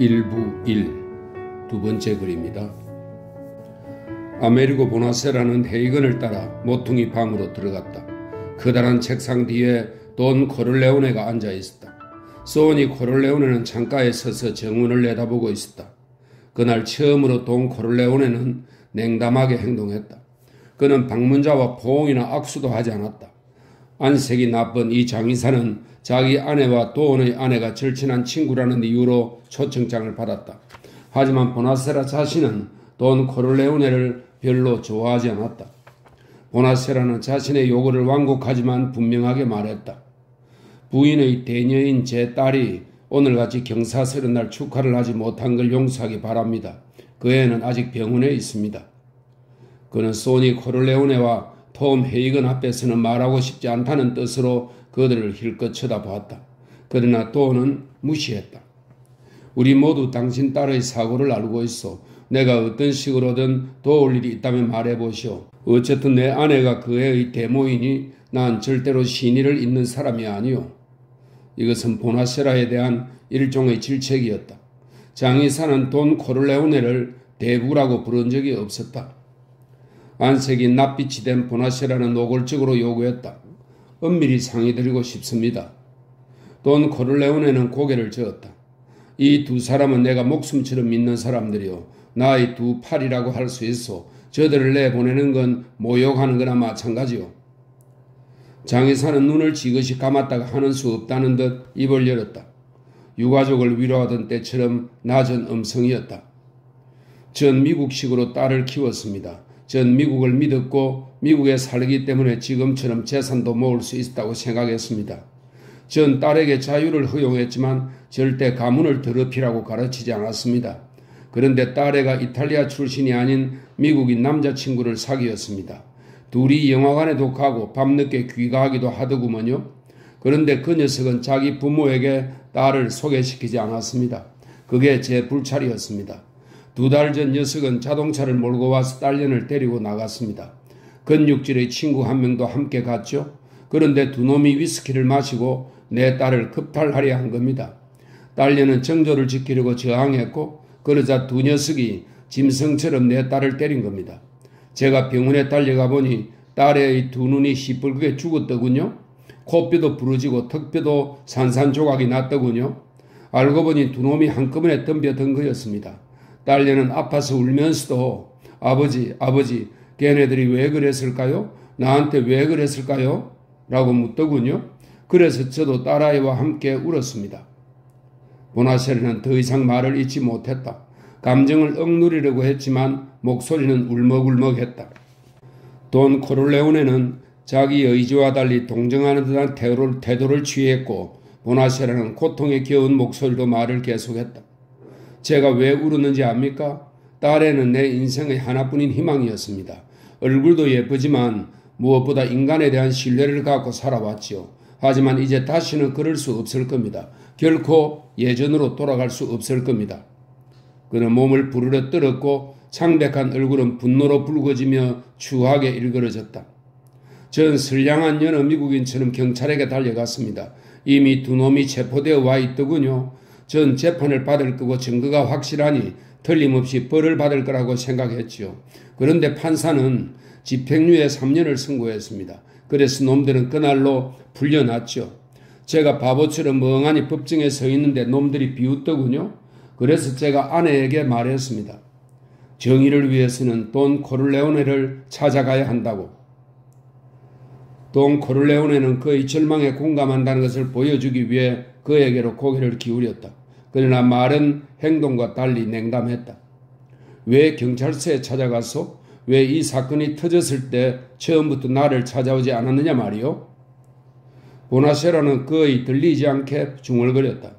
일부 1 두 번째 글입니다. 아메리고 보나세라는 헤이건을 따라 모퉁이 방으로 들어갔다. 커다란 책상 뒤에 돈 코를레오네가 앉아 있었다. 소니 코를레오네는 창가에 서서 정문을 내다보고 있었다. 그날 처음으로 돈 코를레오네는 냉담하게 행동했다. 그는 방문자와 포옹이나 악수도 하지 않았다. 안색이 나쁜 이 장의사는 자기 아내와 돈의 아내가 절친한 친구라는 이유로 초청장을 받았다. 하지만 보나세라 자신은 돈 코를레오네를 별로 좋아하지 않았다. 보나세라는 자신의 요구를 완곡하지만 분명하게 말했다. 부인의 대녀인 제 딸이 오늘같이 경사스런 날 축하를 하지 못한 걸 용서하기 바랍니다. 그 애는 아직 병원에 있습니다. 그는 소니 코를레오네와 톰 헤이건 앞에서는 말하고 싶지 않다는 뜻으로 그들을 힐끗 쳐다보았다. 그러나 돈은 무시했다. 우리 모두 당신 딸의 사고를 알고 있어. 내가 어떤 식으로든 도울 일이 있다면 말해보시오. 어쨌든 내 아내가 그 애의 대모이니 난 절대로 신의를 잇는 사람이 아니오. 이것은 보나세라에 대한 일종의 질책이었다. 장의사는 돈 코를레오네를 대부라고 부른 적이 없었다. 안색이 낯빛이 된 보나세라는 노골적으로 요구했다. 엄밀히 상의드리고 싶습니다. 돈 코를레오네는 고개를 저었다. 이 두 사람은 내가 목숨처럼 믿는 사람들이요. 나의 두 팔이라고 할 수 있어. 저들을 내보내는 건 모욕하는 거나 마찬가지요. 장의사는 눈을 지그시 감았다가 하는 수 없다는 듯 입을 열었다. 유가족을 위로하던 때처럼 낮은 음성이었다. 전 미국식으로 딸을 키웠습니다. 전 미국을 믿었고 미국에 살기 때문에 지금처럼 재산도 모을 수 있다고 생각했습니다. 전 딸에게 자유를 허용했지만 절대 가문을 더럽히라고 가르치지 않았습니다. 그런데 딸애가 이탈리아 출신이 아닌 미국인 남자친구를 사귀었습니다. 둘이 영화관에도 가고 밤늦게 귀가하기도 하더구먼요. 그런데 그 녀석은 자기 부모에게 딸을 소개시키지 않았습니다. 그게 제 불찰이었습니다. 2달 전 녀석은 자동차를 몰고 와서 딸년을 데리고 나갔습니다. 근육질의 친구 한 명도 함께 갔죠. 그런데 두 놈이 위스키를 마시고 내 딸을 급탈하려 한 겁니다. 딸년은 정조를 지키려고 저항했고 그러자 두 녀석이 짐승처럼 내 딸을 때린 겁니다. 제가 병원에 달려가 보니 딸의 두 눈이 시뻘겋게 죽었더군요. 코뼈도 부러지고 턱뼈도 산산조각이 났더군요. 알고 보니 두 놈이 한꺼번에 덤벼든 거였습니다. 딸녀는 아파서 울면서도 아버지 걔네들이 왜 그랬을까요? 나한테 왜 그랬을까요? 라고 묻더군요. 그래서 저도 딸아이와 함께 울었습니다. 보나세라는 더 이상 말을 잇지 못했다. 감정을 억누르려고 했지만 목소리는 울먹울먹했다. 돈 코를레오네는 자기 의지와 달리 동정하는 듯한 태도를 취했고 보나세라는 고통에 겨운 목소리로 말을 계속했다. 제가 왜 울었는지 압니까? 딸애는 내 인생의 하나뿐인 희망이었습니다. 얼굴도 예쁘지만 무엇보다 인간에 대한 신뢰를 갖고 살아왔지요. 하지만 이제 다시는 그럴 수 없을 겁니다. 결코 예전으로 돌아갈 수 없을 겁니다. 그는 몸을 부르르 떨었고 창백한 얼굴은 분노로 붉어지며 추하게 일그러졌다. 전 선량한 여느 미국인처럼 경찰에게 달려갔습니다. 이미 두 놈이 체포되어 와 있더군요. 전 재판을 받을 거고 증거가 확실하니 틀림없이 벌을 받을 거라고 생각했지요. 그런데 판사는 집행유예 3년을 선고했습니다. 그래서 놈들은 그날로 풀려났죠. 제가 바보처럼 멍하니 법정에 서 있는데 놈들이 비웃더군요. 그래서 제가 아내에게 말했습니다. 정의를 위해서는 돈 코를레오네를 찾아가야 한다고. 돈 코를레오네는 그의 절망에 공감한다는 것을 보여주기 위해 그에게로 고개를 기울였다. 그러나 말은 행동과 달리 냉담했다. 왜 경찰서에 찾아가서 왜 이 사건이 터졌을 때 처음부터 나를 찾아오지 않았느냐 말이요? 보나세라는 그의 들리지 않게 중얼거렸다.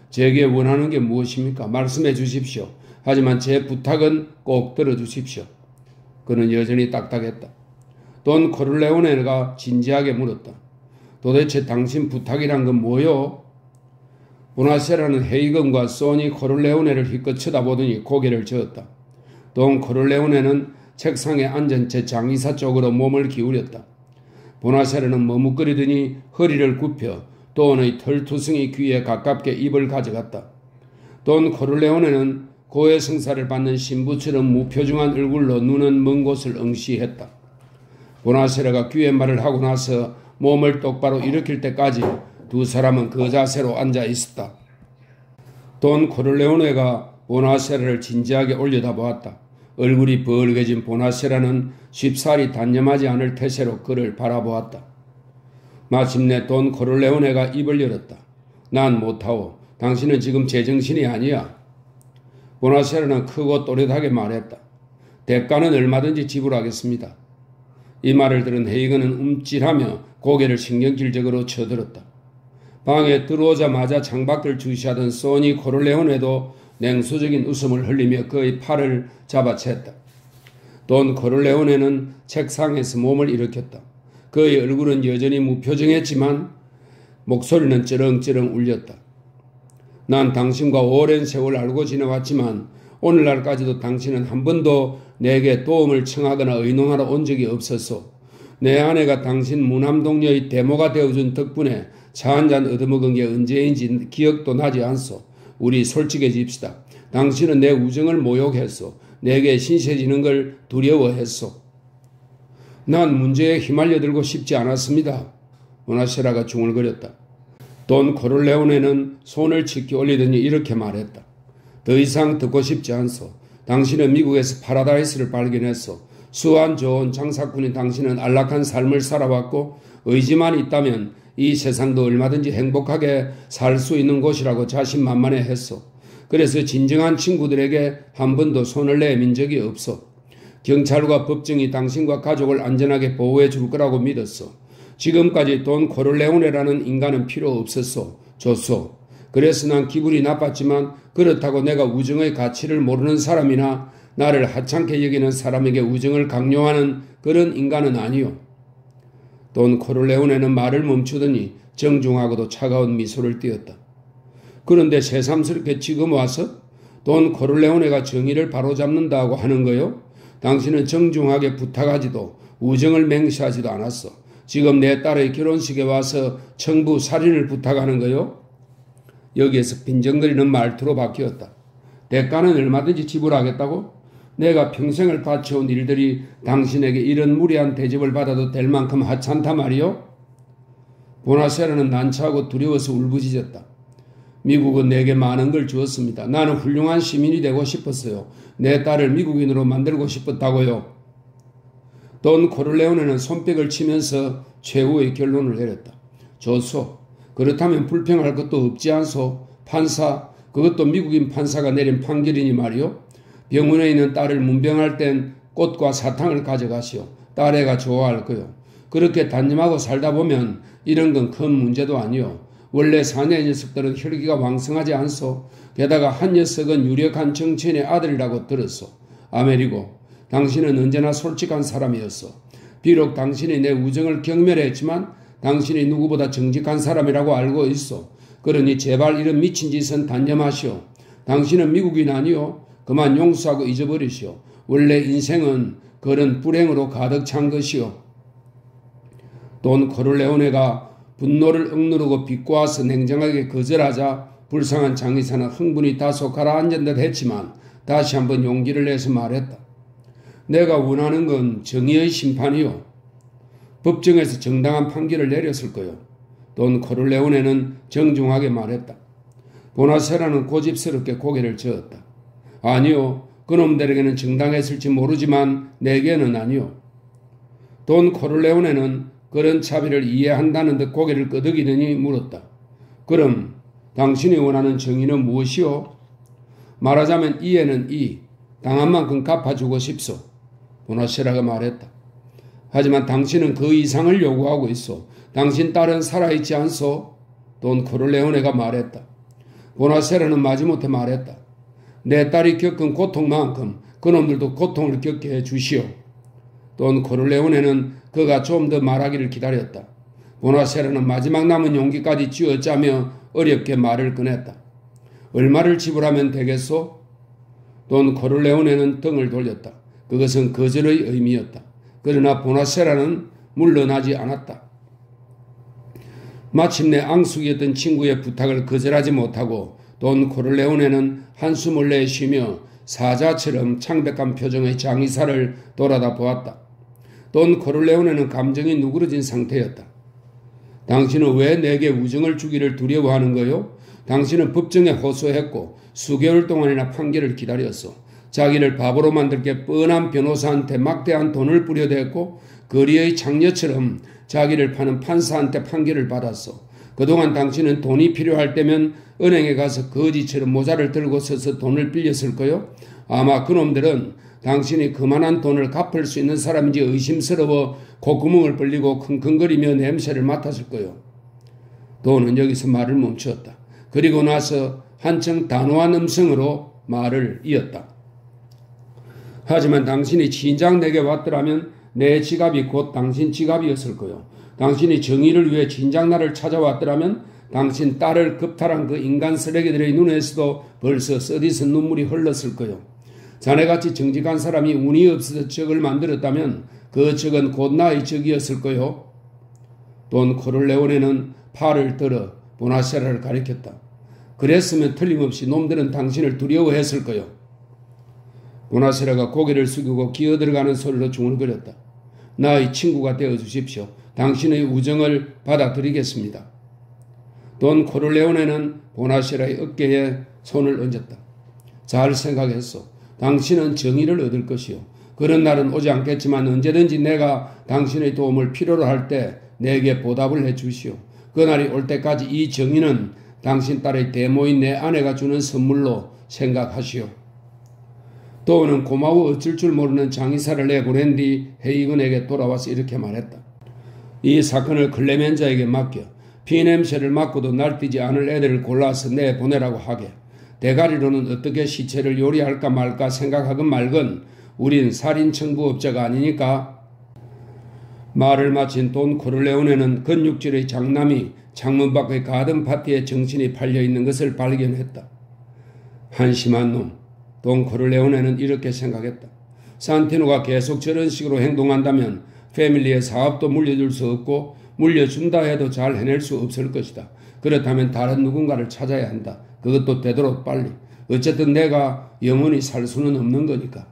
제게 원하는 게 무엇입니까? 말씀해 주십시오. 하지만 제 부탁은 꼭 들어주십시오. 그는 여전히 딱딱했다. 돈 코를레오네가 진지하게 물었다. 도대체 당신 부탁이란 건 뭐요? 보나세라는 헤이건과 소니 코를레오네를 힐끗 쳐다보더니 고개를 저었다. 돈 코를레오네는 책상에 앉은 제 장의사 쪽으로 몸을 기울였다. 보나세라는 머뭇거리더니 허리를 굽혀 돈의 털투성이 귀에 가깝게 입을 가져갔다. 돈 코를레오네는 고해 성사를 받는 신부처럼 무표정한 얼굴로 눈은 먼 곳을 응시했다. 보나세라가 귀의 말을 하고 나서 몸을 똑바로 일으킬 때까지 두 사람은 그 자세로 앉아 있었다. 돈 코를레오네가 보나세라를 진지하게 올려다보았다. 얼굴이 벌개진 보나세라는 쉽사리 단념하지 않을 태세로 그를 바라보았다. 마침내 돈 코를레오네가 입을 열었다. 난 못하오. 당신은 지금 제정신이 아니야. 보나세라는 크고 또렷하게 말했다. 대가는 얼마든지 지불하겠습니다. 이 말을 들은 헤이건은 움찔하며 고개를 신경질적으로 쳐들었다. 방에 들어오자마자 창밖을 주시하던 소니 코를레오네도 냉수적인 웃음을 흘리며 그의 팔을 잡아챘다. 돈 코를레오네는 책상에서 몸을 일으켰다. 그의 얼굴은 여전히 무표정했지만 목소리는 쩌렁쩌렁 울렸다. 난 당신과 오랜 세월 알고 지내왔지만 오늘날까지도 당신은 한 번도 내게 도움을 청하거나 의논하러 온 적이 없었소. 내 아내가 당신 무남동녀의 대모가 되어준 덕분에 차 한잔 얻어먹은 게 언제인지 기억도 나지 않소. 우리 솔직해집시다. 당신은 내 우정을 모욕했소. 내게 신세지는 걸 두려워했소. 난 문제에 휘말려들고 싶지 않았습니다. 보나세라가 중얼거렸다. 돈 코를레오네는 손을 치켜 올리더니 이렇게 말했다. 더 이상 듣고 싶지 않소. 당신은 미국에서 파라다이스를 발견했소. 수완 좋은 장사꾼인 당신은 안락한 삶을 살아왔고 의지만 있다면 이 세상도 얼마든지 행복하게 살 수 있는 곳이라고 자신만만해 했소. 그래서 진정한 친구들에게 한 번도 손을 내민 적이 없소. 경찰과 법정이 당신과 가족을 안전하게 보호해 줄 거라고 믿었소. 지금까지 돈 코를레오네라는 인간은 필요 없었소. 줬소. 그래서 난 기분이 나빴지만 그렇다고 내가 우정의 가치를 모르는 사람이나 나를 하찮게 여기는 사람에게 우정을 강요하는 그런 인간은 아니요. 돈 코를레오네는 말을 멈추더니 정중하고도 차가운 미소를 띄었다. 그런데 새삼스럽게 지금 와서 돈 코를레오네가 정의를 바로잡는다고 하는 거요? 당신은 정중하게 부탁하지도 우정을 맹세하지도 않았어. 지금 내 딸의 결혼식에 와서 청부 살인을 부탁하는 거요? 여기에서 빈정거리는 말투로 바뀌었다. 대가는 얼마든지 지불하겠다고? 내가 평생을 바쳐온 일들이 당신에게 이런 무리한 대접을 받아도 될 만큼 하찮다 말이요? 보나세라는 난처하고 두려워서 울부짖었다. 미국은 내게 많은 걸 주었습니다. 나는 훌륭한 시민이 되고 싶었어요. 내 딸을 미국인으로 만들고 싶었다고요. 돈 코를레오네는 손뼉을 치면서 최후의 결론을 내렸다. 좋소. 그렇다면 불평할 것도 없지 않소. 판사, 그것도 미국인 판사가 내린 판결이니 말이요. 병원에 있는 딸을 문병할 땐 꽃과 사탕을 가져가시오. 딸애가 좋아할 거요. 그렇게 단념하고 살다 보면 이런 건 큰 문제도 아니요. 원래 사내 녀석들은 혈기가 왕성하지 않소. 게다가 한 녀석은 유력한 정치인의 아들이라고 들었소. 아메리고, 당신은 언제나 솔직한 사람이었어. 비록 당신이 내 우정을 경멸했지만 당신이 누구보다 정직한 사람이라고 알고 있어. 그러니 제발 이런 미친 짓은 단념하시오. 당신은 미국인 아니오. 그만 용서하고 잊어버리시오. 원래 인생은 그런 불행으로 가득 찬 것이오. 돈 코를레오네가 분노를 억누르고 비꼬아서 냉정하게 거절하자 불쌍한 장의사는 흥분이 다소 가라앉은 듯 했지만 다시 한번 용기를 내서 말했다. 내가 원하는 건 정의의 심판이요. 법정에서 정당한 판결을 내렸을 거요. 돈 코를레오네는 정중하게 말했다. 보나세라는 고집스럽게 고개를 저었다. 아니요. 그놈들에게는 정당했을지 모르지만 내게는 아니요. 돈 코를레오네는 그런 차별을 이해한다는 듯 고개를 끄덕이더니 물었다. 그럼 당신이 원하는 정의는 무엇이오? 말하자면 이에는 이, 당한 만큼 갚아주고 싶소. 보나세라가 말했다. 하지만 당신은 그 이상을 요구하고 있소. 당신 딸은 살아있지 않소? 돈 코를레오네가 말했다. 보나세라는 마지못해 말했다. 내 딸이 겪은 고통만큼 그놈들도 고통을 겪게 해주시오. 돈 코를레오네는 그가 좀 더 말하기를 기다렸다. 보나세라는 마지막 남은 용기까지 쥐어짜며 어렵게 말을 꺼냈다. 얼마를 지불하면 되겠소? 돈 코를레오네는 등을 돌렸다. 그것은 거절의 의미였다. 그러나 보나세라는 물러나지 않았다. 마침내 앙숙이었던 친구의 부탁을 거절하지 못하고 돈 코를레오네는 한숨을 내쉬며 사자처럼 창백한 표정의 장의사를 돌아다 보았다. 돈 코를레오네는 감정이 누그러진 상태였다. 당신은 왜 내게 우정을 주기를 두려워하는 거요? 당신은 법정에 호소했고 수개월 동안이나 판결을 기다렸어. 자기를 바보로 만들게 뻔한 변호사한테 막대한 돈을 뿌려댔고 거리의 장녀처럼 자기를 파는 판사한테 판결을 받았어. 그동안 당신은 돈이 필요할 때면 은행에 가서 거지처럼 모자를 들고 서서 돈을 빌렸을 거요. 아마 그놈들은 당신이 그만한 돈을 갚을 수 있는 사람인지 의심스러워 콧구멍을 벌리고 킁킁거리며 냄새를 맡았을 거요. 돈은 여기서 말을 멈추었다. 그리고 나서 한층 단호한 음성으로 말을 이었다. 하지만 당신이 진작 내게 왔더라면 내 지갑이 곧 당신 지갑이었을 거요. 당신이 정의를 위해 진작 나를 찾아왔더라면 당신 딸을 겁탈한 그 인간 쓰레기들의 눈에서도 벌써 써디슨 눈물이 흘렀을 거요. 자네같이 정직한 사람이 운이 없어서 적을 만들었다면 그 적은 곧 나의 적이었을 거요. 돈 코를레오네는 팔을 들어 보나세라를 가리켰다. 그랬으면 틀림없이 놈들은 당신을 두려워했을 거요. 보나세라가 고개를 숙이고 기어들어가는 소리로 중얼거렸다. 나의 친구가 되어주십시오. 당신의 우정을 받아들이겠습니다. 돈 코를레오네는 보나세라의 어깨에 손을 얹었다. 잘 생각했소. 당신은 정의를 얻을 것이요. 그런 날은 오지 않겠지만 언제든지 내가 당신의 도움을 필요로 할 때 내게 보답을 해 주시오. 그날이 올 때까지 이 정의는 당신 딸의 대모인 내 아내가 주는 선물로 생각하시오. 도어는 고마워 어쩔 줄 모르는 장의사를 내보낸 뒤 헤이건에게 돌아와서 이렇게 말했다. 이 사건을 클레멘자에게 맡겨 피냄새를 맡고도 날뛰지 않을 애들을 골라서 내보내라고 하게. 대가리로는 어떻게 시체를 요리할까 말까 생각하건 말건 우린 살인청부업자가 아니니까. 말을 마친 돈 코를레오네는 근육질의 장남이 창문 밖의 가든 파티에 정신이 팔려있는 것을 발견했다. 한심한 놈. 돈 코를레오네는 이렇게 생각했다. 산티노가 계속 저런 식으로 행동한다면 패밀리의 사업도 물려줄 수 없고 물려준다 해도 잘 해낼 수 없을 것이다. 그렇다면 다른 누군가를 찾아야 한다. 그것도 되도록 빨리. 어쨌든 내가 영원히 살 수는 없는 거니까.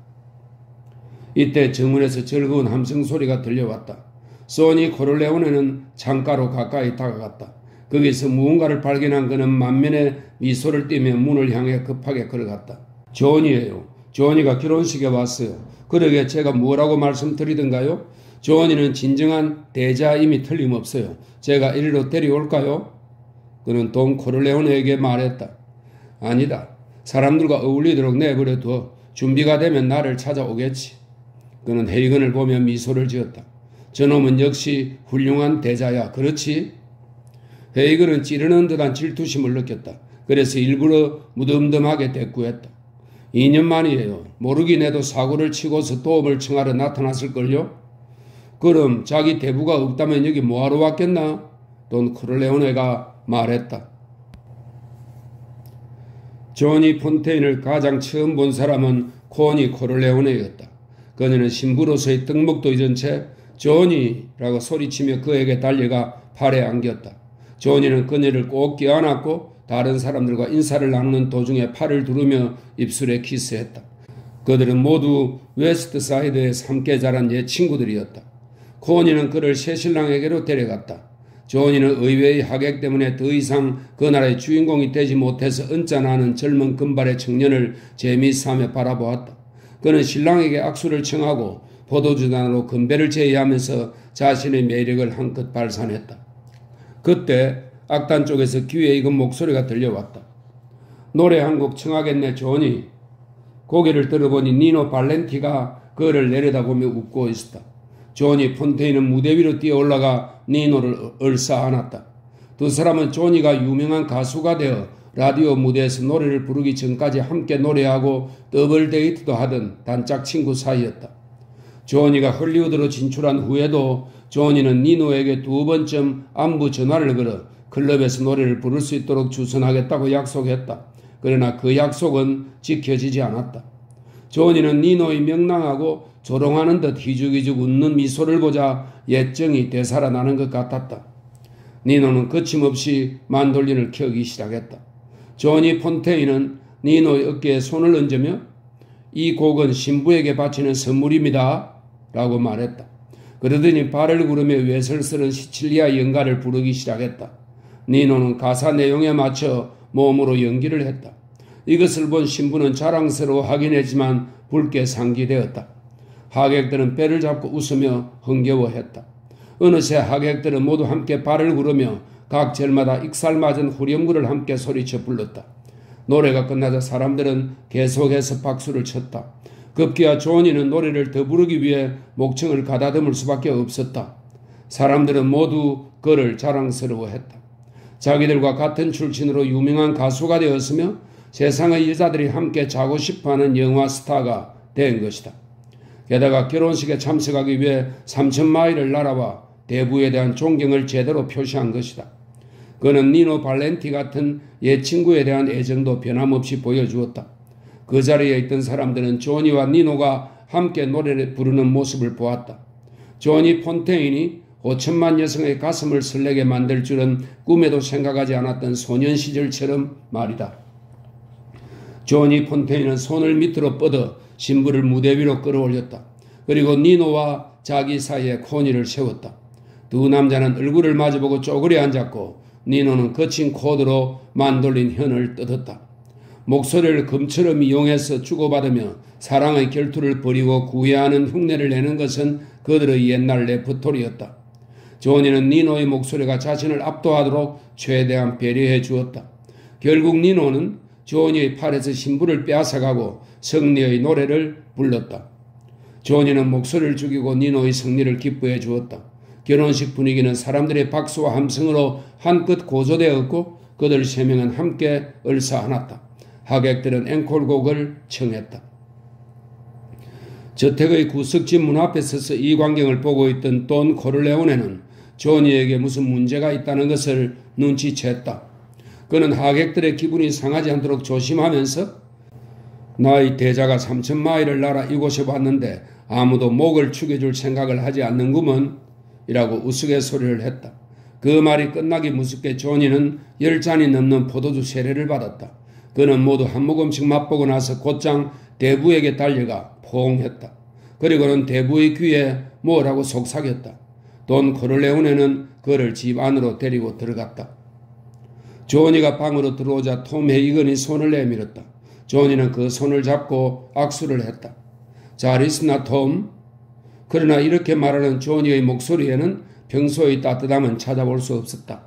이때 정문에서 즐거운 함성 소리가 들려왔다. 소니 코를레오네는 창가로 가까이 다가갔다. 거기서 무언가를 발견한 그는 만면에 미소를 띠며 문을 향해 급하게 걸어갔다. 조언이에요. 조언이가 결혼식에 왔어요. 그러게 제가 뭐라고 말씀드리던가요? 조언이는 진정한 대자임이 틀림없어요. 제가 이리로 데려올까요? 그는 돈 코를레오네에게 말했다. 아니다. 사람들과 어울리도록 내버려둬. 준비가 되면 나를 찾아오겠지. 그는 헤이건을 보며 미소를 지었다. 저놈은 역시 훌륭한 대자야. 그렇지? 헤이건은 찌르는 듯한 질투심을 느꼈다. 그래서 일부러 무덤덤하게 대꾸했다. 2년 만이에요. 모르긴 해도 사고를 치고서 도움을 청하러 나타났을걸요? 그럼 자기 대부가 없다면 여기 뭐하러 왔겠나? 돈 코를레오네가 말했다. 조니 폰테인을 가장 처음 본 사람은 코니 코를레오네였다. 그녀는 신부로서의 뜬목도 잊은 채 조니라고 소리치며 그에게 달려가 팔에 안겼다. 조니는 그녀를 꼭 껴안았고 다른 사람들과 인사를 나누는 도중에 팔을 두르며 입술에 키스했다. 그들은 모두 웨스트사이드에 함께 자란 옛 친구들이었다. 코니는 그를 새신랑에게로 데려갔다. 조니는 의외의 하객 때문에 더 이상 그 나라의 주인공이 되지 못해서 언짢아하는 젊은 금발의 청년을 재미있어하며 바라보았다. 그는 신랑에게 악수를 청하고 포도주잔으로 건배를 제의하면서 자신의 매력을 한껏 발산했다. 그때 악단 쪽에서 귀에 익은 목소리가 들려왔다. 노래 한 곡 청하겠네 조니. 고개를 들어보니 니노 발렌티가 그를 내려다보며 웃고 있었다. 조니 폰테인은 무대 위로 뛰어올라가 니노를 얼싸안았다. 두 사람은 조니가 유명한 가수가 되어 라디오 무대에서 노래를 부르기 전까지 함께 노래하고 더블 데이트도 하던 단짝 친구 사이였다. 조니가 헐리우드로 진출한 후에도 조니는 니노에게 2번쯤 안부 전화를 걸어 클럽에서 노래를 부를 수 있도록 주선하겠다고 약속했다. 그러나 그 약속은 지켜지지 않았다. 조니는 니노의 명랑하고 조롱하는 듯 희죽희죽 웃는 미소를 보자 옛정이 되살아나는 것 같았다. 니노는 거침없이 만돌린을 켜기 시작했다. 조니 폰테인은 니노의 어깨에 손을 얹으며 이 곡은 신부에게 바치는 선물입니다 라고 말했다. 그러더니 발을 구르며 외설스런 시칠리아 연가를 부르기 시작했다. 니노는 가사 내용에 맞춰 몸으로 연기를 했다. 이것을 본 신부는 자랑스러워하긴 했지만 붉게 상기되었다. 하객들은 배를 잡고 웃으며 흥겨워했다. 어느새 하객들은 모두 함께 발을 구르며 각 절마다 익살맞은 후렴구를 함께 소리쳐 불렀다. 노래가 끝나자 사람들은 계속해서 박수를 쳤다. 급기야 조니는 노래를 더 부르기 위해 목청을 가다듬을 수밖에 없었다. 사람들은 모두 그를 자랑스러워했다. 자기들과 같은 출신으로 유명한 가수가 되었으며 세상의 여자들이 함께 자고 싶어하는 영화 스타가 된 것이다. 게다가 결혼식에 참석하기 위해 3,000마일을 날아와 대부에 대한 존경을 제대로 표시한 것이다. 그는 니노 발렌티 같은 옛 친구에 대한 애정도 변함없이 보여주었다. 그 자리에 있던 사람들은 조니와 니노가 함께 노래를 부르는 모습을 보았다. 조니 폰테인이 5천만 여성의 가슴을 설레게 만들 줄은 꿈에도 생각하지 않았던 소년 시절처럼 말이다. 조니 폰테인은 손을 밑으로 뻗어 신부를 무대 위로 끌어올렸다. 그리고 니노와 자기 사이에 코니를 세웠다. 두 남자는 얼굴을 마주보고 쪼그려 앉았고 니노는 거친 코드로 만돌린 현을 뜯었다. 목소리를 금처럼 이용해서 주고받으며 사랑의 결투를 벌이고 구애하는 흉내를 내는 것은 그들의 옛날 레퍼토리였다. 조니는 니노의 목소리가 자신을 압도하도록 최대한 배려해 주었다. 결국 니노는 조니의 팔에서 신부를 빼앗아가고 승리의 노래를 불렀다. 조니는 목소리를 죽이고 니노의 승리를 기뻐해 주었다. 결혼식 분위기는 사람들의 박수와 함성으로 한껏 고조되었고 그들 세 명은 함께 얼싸안았다. 하객들은 앵콜곡을 청했다. 저택의 구석진 문 앞에 서서 이 광경을 보고 있던 돈 코르레오네는 조니에게 무슨 문제가 있다는 것을 눈치챘다. 그는 하객들의 기분이 상하지 않도록 조심하면서 나의 대자가 3,000마일을 날아 이곳에 왔는데 아무도 목을 축여줄 생각을 하지 않는구먼 이라고 우스갯소리를 했다. 그 말이 끝나기 무섭게 조니는 10잔이 넘는 포도주 세례를 받았다. 그는 모두 한 모금씩 맛보고 나서 곧장 대부에게 달려가 포옹했다. 그리고는 대부의 귀에 뭐라고 속삭였다. 돈 코르레오네는 그를 집 안으로 데리고 들어갔다. 조니가 방으로 들어오자 톰 헤이건이 손을 내밀었다. 조니는 그 손을 잡고 악수를 했다. 잘 있으나 톰? 그러나 이렇게 말하는 조니의 목소리에는 평소의 따뜻함은 찾아볼 수 없었다.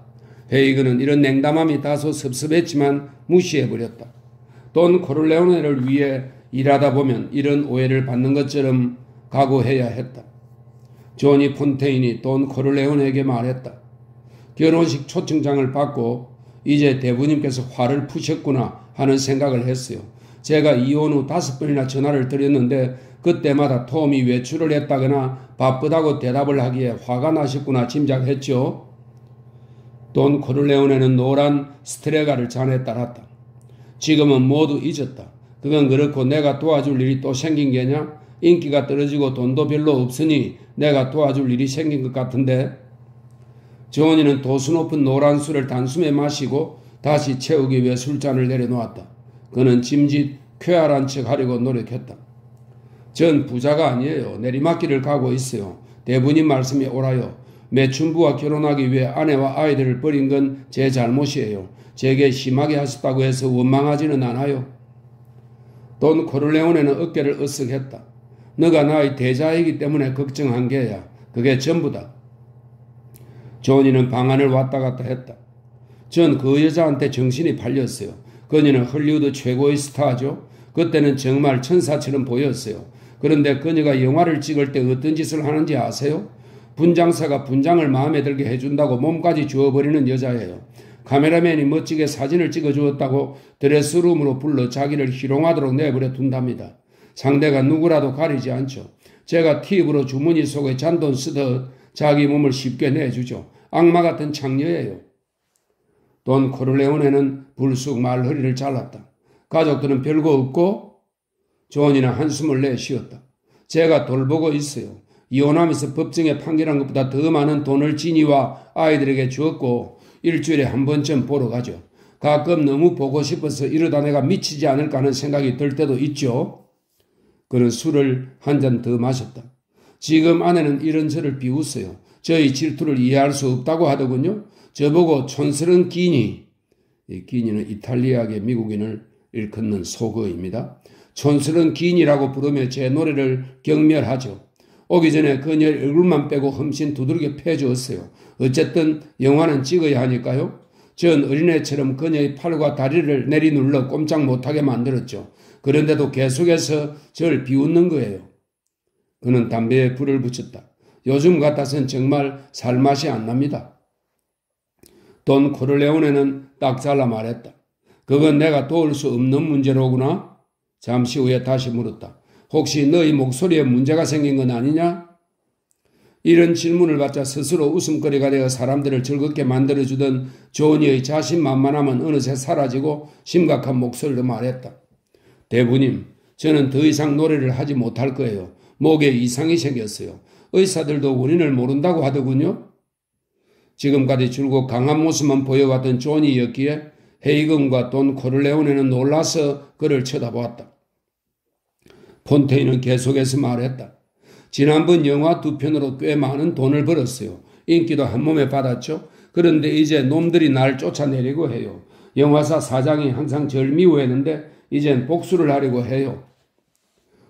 헤이건은 이런 냉담함이 다소 섭섭했지만 무시해버렸다. 돈 코르레오네를 위해 일하다 보면 이런 오해를 받는 것처럼 각오해야 했다. 조니 폰테인이 돈 코르레오네에게 말했다. 결혼식 초청장을 받고 이제 대부님께서 화를 푸셨구나 하는 생각을 했어요. 제가 이혼 후 5번이나 전화를 드렸는데 그때마다 톰이 외출을 했다거나 바쁘다고 대답을 하기에 화가 나셨구나 짐작했죠. 돈 코르레오네는 노란 스트레가를 잔에 따랐다. 지금은 모두 잊었다. 그건 그렇고 내가 도와줄 일이 또 생긴 게냐? 인기가 떨어지고 돈도 별로 없으니 내가 도와줄 일이 생긴 것 같은데. 조니는 도수 높은 노란 술을 단숨에 마시고 다시 채우기 위해 술잔을 내려놓았다. 그는 짐짓 쾌활한 척 하려고 노력했다. 전 부자가 아니에요. 내리막길을 가고 있어요. 대부님 말씀이 옳아요. 매춘부와 결혼하기 위해 아내와 아이들을 버린 건 제 잘못이에요. 제게 심하게 하셨다고 해서 원망하지는 않아요. 돈 코르레오네는 어깨를 으쓱했다. 너가 나의 대자이기 때문에 걱정한 게야. 그게 전부다. 조니는 방 안을 왔다 갔다 했다. 전 그 여자한테 정신이 팔렸어요. 그녀는 헐리우드 최고의 스타죠. 그때는 정말 천사처럼 보였어요. 그런데 그녀가 영화를 찍을 때 어떤 짓을 하는지 아세요? 분장사가 분장을 마음에 들게 해준다고 몸까지 주워버리는 여자예요. 카메라맨이 멋지게 사진을 찍어주었다고 드레스룸으로 불러 자기를 희롱하도록 내버려 둔답니다. 상대가 누구라도 가리지 않죠. 제가 팁으로 주머니 속에 잔돈 쓰듯 자기 몸을 쉽게 내주죠. 악마 같은 창녀예요. 돈 코르레오네는 불쑥 말허리를 잘랐다. 가족들은 별거 없고 조니는 한숨을 내쉬었다. 제가 돌보고 있어요. 이혼하면서 법정에 판결한 것보다 더 많은 돈을 지니와 아이들에게 주었고 일주일에 한 번쯤 보러 가죠. 가끔 너무 보고 싶어서 이러다 내가 미치지 않을까 하는 생각이 들 때도 있죠. 그는 술을 한 잔 더 마셨다. 지금 아내는 이런 저를 비웃어요. 저희 질투를 이해할 수 없다고 하더군요. 저보고 촌스러운 끼니, 이 끼니는 이탈리아계 미국인을 일컫는 속어입니다. 촌스러운 끼니라고 부르며 제 노래를 경멸하죠. 오기 전에 그녀의 얼굴만 빼고 흠씬 두들겨 패주었어요. 어쨌든 영화는 찍어야 하니까요. 전 어린애처럼 그녀의 팔과 다리를 내리눌러 꼼짝 못하게 만들었죠. 그런데도 계속해서 저를 비웃는 거예요. 그는 담배에 불을 붙였다. 요즘 같아서는 정말 살맛이 안 납니다. 돈 코르레오네는 딱 잘라 말했다. 그건 내가 도울 수 없는 문제로구나. 잠시 후에 다시 물었다. 혹시 너희 목소리에 문제가 생긴 건 아니냐? 이런 질문을 받자 스스로 웃음거리가 되어 사람들을 즐겁게 만들어주던 조니의 자신만만함은 어느새 사라지고 심각한 목소리로 말했다. 대부님, 저는 더 이상 노래를 하지 못할 거예요. 목에 이상이 생겼어요. 의사들도 원인을 모른다고 하더군요. 지금까지 줄곧 강한 모습만 보여왔던 조니였기에 헤이건과 돈 코르레오네는 놀라서 그를 쳐다보았다. 폰테인은 계속해서 말했다. 지난번 영화 2편으로 꽤 많은 돈을 벌었어요. 인기도 한 몸에 받았죠. 그런데 이제 놈들이 날 쫓아내려고 해요. 영화사 사장이 항상 절 미워했는데 이젠 복수를 하려고 해요.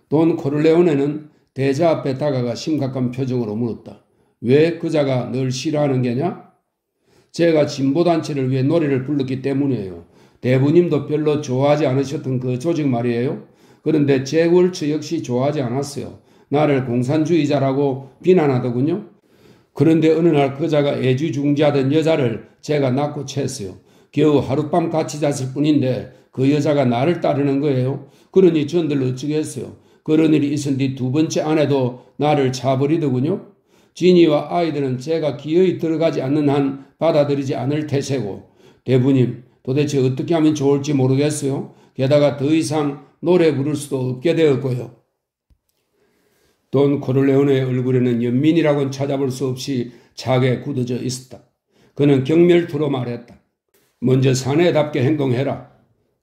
돈 코르레오네는 대자 앞에 다가가 심각한 표정으로 물었다. 왜 그자가 널 싫어하는 게냐? 제가 진보단체를 위해 노래를 불렀기 때문이에요. 대부님도 별로 좋아하지 않으셨던 그 조직 말이에요. 그런데 제월처 역시 좋아하지 않았어요. 나를 공산주의자라고 비난하더군요. 그런데 어느 날 그자가 애지중지하던 여자를 제가 낳고 챘어요. 겨우 하룻밤 같이 잤을 뿐인데 그 여자가 나를 따르는 거예요. 그러니 전들 어쩌겠어요. 그런 일이 있은 뒤 두 번째 아내도 나를 차버리더군요. 지니와 아이들은 제가 기어이 들어가지 않는 한 받아들이지 않을 태세고 대부님 도대체 어떻게 하면 좋을지 모르겠어요. 게다가 더 이상 노래 부를 수도 없게 되었고요. 돈 코르레오네의 얼굴에는 연민이라고는 찾아볼 수 없이 차게 굳어져 있었다. 그는 경멸투로 말했다. 먼저 사내답게 행동해라.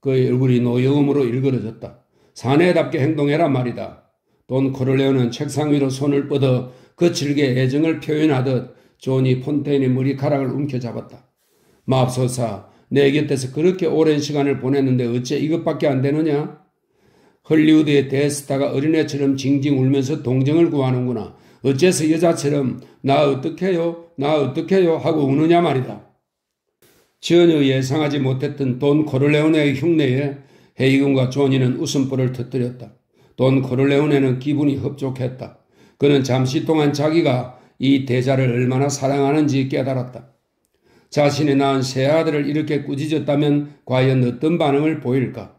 그의 얼굴이 노여움으로 일그러졌다. 사내답게 행동해라 말이다. 돈 코르레오는 책상 위로 손을 뻗어 거칠게 애정을 표현하듯 조니 폰테인의 머리카락을 움켜잡았다. 맙소사, 내 곁에서 그렇게 오랜 시간을 보냈는데 어째 이것밖에 안 되느냐? 헐리우드의 대스타가 어린애처럼 징징 울면서 동정을 구하는구나. 어째서 여자처럼 나 어떡해요? 나 어떡해요? 하고 우느냐 말이다. 전혀 예상하지 못했던 돈 코르레오네의 흉내에 헤이건과 조니는 웃음보를 터뜨렸다. 돈 코르레오네는 기분이 흡족했다. 그는 잠시 동안 자기가 이 대자를 얼마나 사랑하는지 깨달았다. 자신이 낳은 새 아들을 이렇게 꾸짖었다면 과연 어떤 반응을 보일까?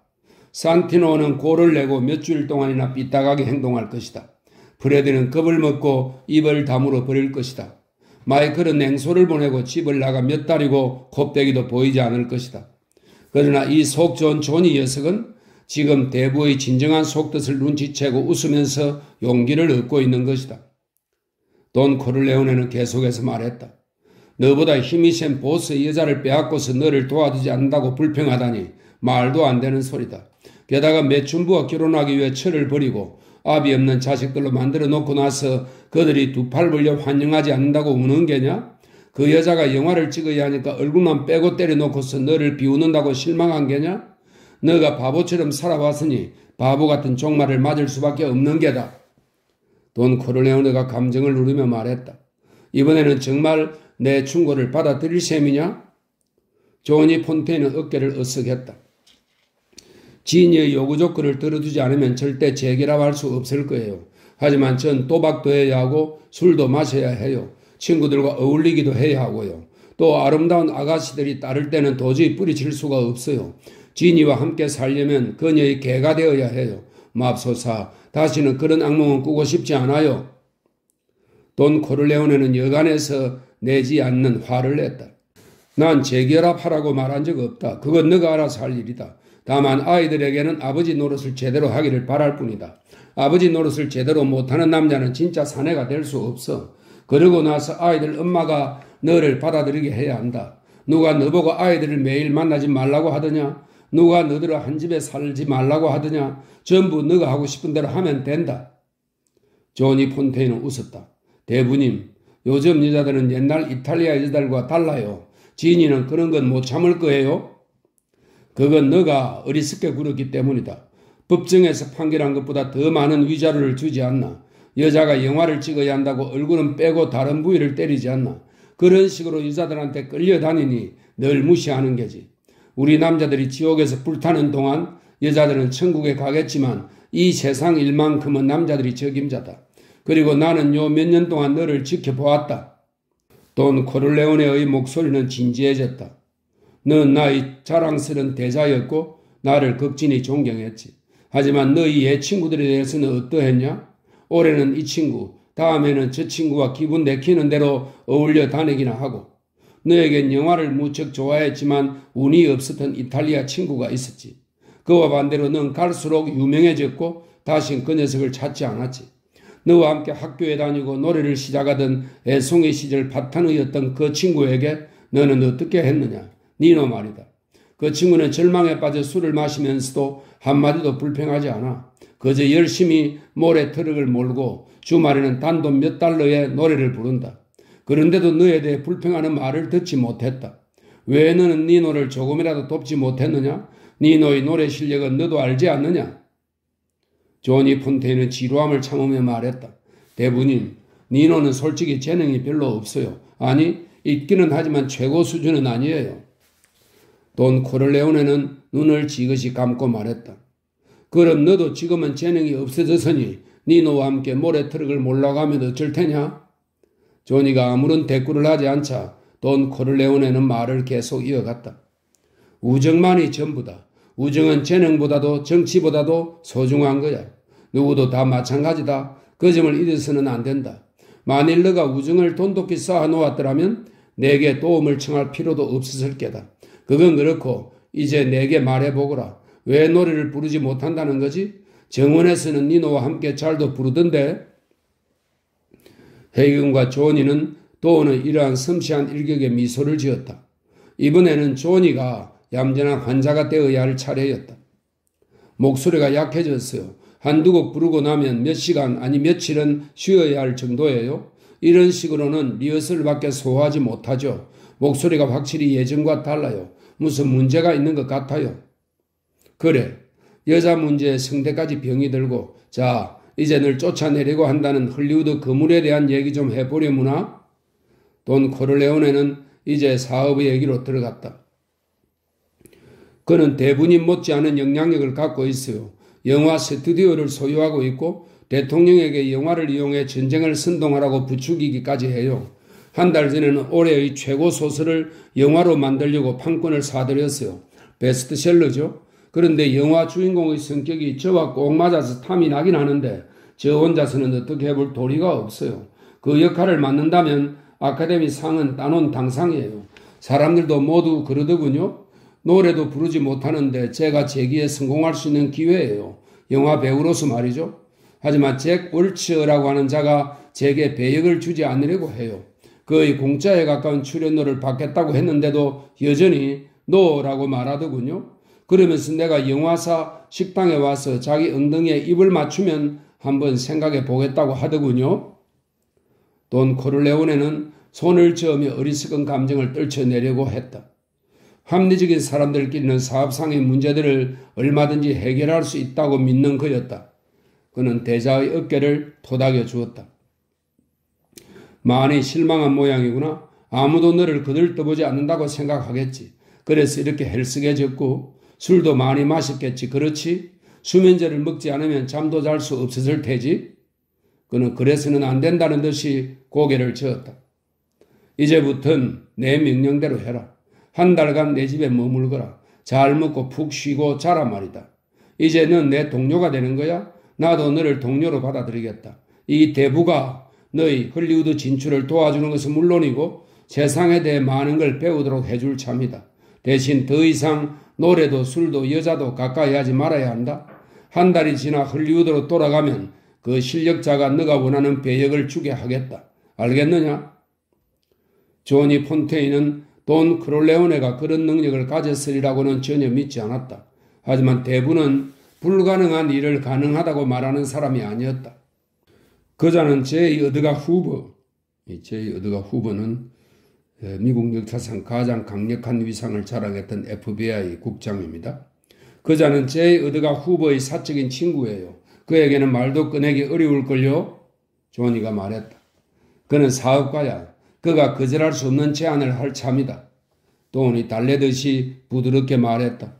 산티노는 골을 내고 몇 주일 동안이나 삐딱하게 행동할 것이다. 프레드는 겁을 먹고 입을 다물어 버릴 것이다. 마이클은 냉소를 보내고 집을 나가 몇 달이고 곱대기도 보이지 않을 것이다. 그러나 이 속 좋은 조니 녀석은 지금 대부의 진정한 속뜻을 눈치채고 웃으면서 용기를 얻고 있는 것이다. 돈 코르레오네는 계속해서 말했다. 너보다 힘이 센 보스의 여자를 빼앗고서 너를 도와주지 않는다고 불평하다니 말도 안 되는 소리다. 게다가 매춘부와 결혼하기 위해 철을 버리고 아비 없는 자식들로 만들어 놓고 나서 그들이 두 팔 벌려 환영하지 않는다고 우는 게냐? 그 여자가 영화를 찍어야 하니까 얼굴만 빼고 때려놓고서 너를 비웃는다고 실망한 게냐? 너가 바보처럼 살아왔으니 바보 같은 종말을 맞을 수밖에 없는 게다. 돈 코르레오네가 감정을 누르며 말했다. 이번에는 정말 내 충고를 받아들일 셈이냐? 조니 폰테인은 어깨를 으쓱했다. 지니의 요구 조건을 들어주지 않으면 절대 재결합할 수 없을 거예요. 하지만 전 도박도 해야 하고 술도 마셔야 해요. 친구들과 어울리기도 해야 하고요. 또 아름다운 아가씨들이 따를 때는 도저히 뿌리칠 수가 없어요. 지니와 함께 살려면 그녀의 개가 되어야 해요. 맙소사, 다시는 그런 악몽은 꾸고 싶지 않아요. 돈 코르레오네는 여간에서 내지 않는 화를 냈다. 난 재결합하라고 말한 적 없다. 그건 너가 알아서 할 일이다. 다만 아이들에게는 아버지 노릇을 제대로 하기를 바랄 뿐이다. 아버지 노릇을 제대로 못하는 남자는 진짜 사내가 될 수 없어. 그러고 나서 아이들 엄마가 너를 받아들이게 해야 한다. 누가 너보고 아이들을 매일 만나지 말라고 하더냐? 누가 너들을 한 집에 살지 말라고 하더냐? 전부 너가 하고 싶은 대로 하면 된다. 조니 폰테인은 웃었다. 대부님, 요즘 여자들은 옛날 이탈리아 여자들과 달라요. 지인이는 그런 건 못 참을 거예요. 그건 너가 어리석게 굴었기 때문이다. 법정에서 판결한 것보다 더 많은 위자료를 주지 않나. 여자가 영화를 찍어야 한다고 얼굴은 빼고 다른 부위를 때리지 않나. 그런 식으로 여자들한테 끌려다니니 늘 무시하는 게지. 우리 남자들이 지옥에서 불타는 동안 여자들은 천국에 가겠지만 이 세상 일만큼은 남자들이 적임자다. 그리고 나는 요 몇 년 동안 너를 지켜보았다. 돈 코를레오네의 목소리는 진지해졌다. 넌 나의 자랑스러운 대자였고 나를 극진히 존경했지. 하지만 너희 옛 친구들에 대해서는 어떠했냐? 올해는 이 친구, 다음에는 저 친구와 기분 내키는 대로 어울려 다니기나 하고 너에겐 영화를 무척 좋아했지만 운이 없었던 이탈리아 친구가 있었지. 그와 반대로 넌 갈수록 유명해졌고 다신 그 녀석을 찾지 않았지. 너와 함께 학교에 다니고 노래를 시작하던 애송이 시절 바탕이었던 그 친구에게 너는 어떻게 했느냐? 니노 말이다. 그 친구는 절망에 빠져 술을 마시면서도 한마디도 불평하지 않아. 그저 열심히 모래 트럭을 몰고 주말에는 단돈 몇 달러의 노래를 부른다. 그런데도 너에 대해 불평하는 말을 듣지 못했다. 왜 너는 니노를 조금이라도 돕지 못했느냐? 니노의 노래 실력은 너도 알지 않느냐? 조니 폰테인은 지루함을 참으며 말했다. 대부님, 니노는 솔직히 재능이 별로 없어요. 아니, 있기는 하지만 최고 수준은 아니에요. 돈 코를레오네는 눈을 지그시 감고 말했다. 그럼 너도 지금은 재능이 없어졌으니 니노와 함께 모래트럭을 몰라가면 어쩔 테냐? 조니가 아무런 대꾸를 하지 않자 돈 코를레오네는 말을 계속 이어갔다. 우정만이 전부다. 우정은 재능보다도 정치보다도 소중한 거야. 누구도 다 마찬가지다. 그 점을 잊어서는 안 된다. 만일 너가 우정을 돈독히 쌓아놓았더라면 내게 도움을 청할 필요도 없었을 게다. 그건 그렇고 이제 내게 말해보거라. 왜 노래를 부르지 못한다는 거지? 정원에서는 니노와 함께 잘도 부르던데. 헤이건과 조니는 도어는 이러한 섬세한 일격에 미소를 지었다. 이번에는 조니가 얌전한 환자가 되어야 할 차례였다. 목소리가 약해졌어요. 한두 곡 부르고 나면 몇 시간 아니 며칠은 쉬어야 할 정도예요. 이런 식으로는 리허설밖에 소화하지 못하죠. 목소리가 확실히 예전과 달라요. 무슨 문제가 있는 것 같아요. 그래, 여자 문제에 성대까지 병이 들고 자, 이제 널 쫓아내려고 한다는 헐리우드 거물에 대한 얘기 좀 해보려무나? 돈 코를레오네는 이제 사업의 얘기로 들어갔다. 그는 대부님 못지않은 영향력을 갖고 있어요. 영화 스튜디오를 소유하고 있고 대통령에게 영화를 이용해 전쟁을 선동하라고 부추기기까지 해요. 한 달 전에는 올해의 최고 소설을 영화로 만들려고 판권을 사들였어요. 베스트셀러죠. 그런데 영화 주인공의 성격이 저와 꼭 맞아서 탐이 나긴 하는데 저 혼자서는 어떻게 해볼 도리가 없어요. 그 역할을 맡는다면 아카데미 상은 따놓은 당상이에요. 사람들도 모두 그러더군요. 노래도 부르지 못하는데 제가 제기에 성공할 수 있는 기회예요. 영화 배우로서 말이죠. 하지만 잭 월츠라고 하는 자가 제게 배역을 주지 않으려고 해요. 거의 공짜에 가까운 출연료를 받겠다고 했는데도 여전히 노라고 말하더군요. 그러면서 내가 영화사 식당에 와서 자기 엉덩이에 입을 맞추면 한번 생각해 보겠다고 하더군요. 돈 코를레오네는 손을 저으며 어리석은 감정을 떨쳐내려고 했다. 합리적인 사람들끼리는 사업상의 문제들을 얼마든지 해결할 수 있다고 믿는 그였다. 그는 대자의 어깨를 토닥여 주었다. 많이 실망한 모양이구나. 아무도 너를 거들떠보지 않는다고 생각하겠지. 그래서 이렇게 헬쓱해졌고 술도 많이 마셨겠지. 그렇지? 수면제를 먹지 않으면 잠도 잘 수 없었을 테지. 그는 그래서는 안 된다는 듯이 고개를 저었다. 이제부턴 내 명령대로 해라. 한 달간 내 집에 머물거라. 잘 먹고 푹 쉬고 자라 말이다. 이제 넌 내 동료가 되는 거야? 나도 너를 동료로 받아들이겠다. 이 대부가 너희 헐리우드 진출을 도와주는 것은 물론이고 세상에 대해 많은 걸 배우도록 해줄 참이다. 대신 더 이상 노래도 술도 여자도 가까이 하지 말아야 한다. 한 달이 지나 헐리우드로 돌아가면 그 실력자가 너가 원하는 배역을 주게 하겠다. 알겠느냐? 조니 폰테인은 돈 코를레오네가 그런 능력을 가졌으리라고는 전혀 믿지 않았다. 하지만 대부는 불가능한 일을 가능하다고 말하는 사람이 아니었다. 그자는 제이 어드가 후보, 제이 어드가 후보는 미국 역사상 가장 강력한 위상을 자랑했던 FBI 국장입니다. 그자는 제이 어드가 후보의 사적인 친구예요. 그에게는 말도 꺼내기 어려울걸요? 조니가 말했다. 그는 사업가야. 그가 거절할 수 없는 제안을 할 참이다. 돈이 달래듯이 부드럽게 말했다.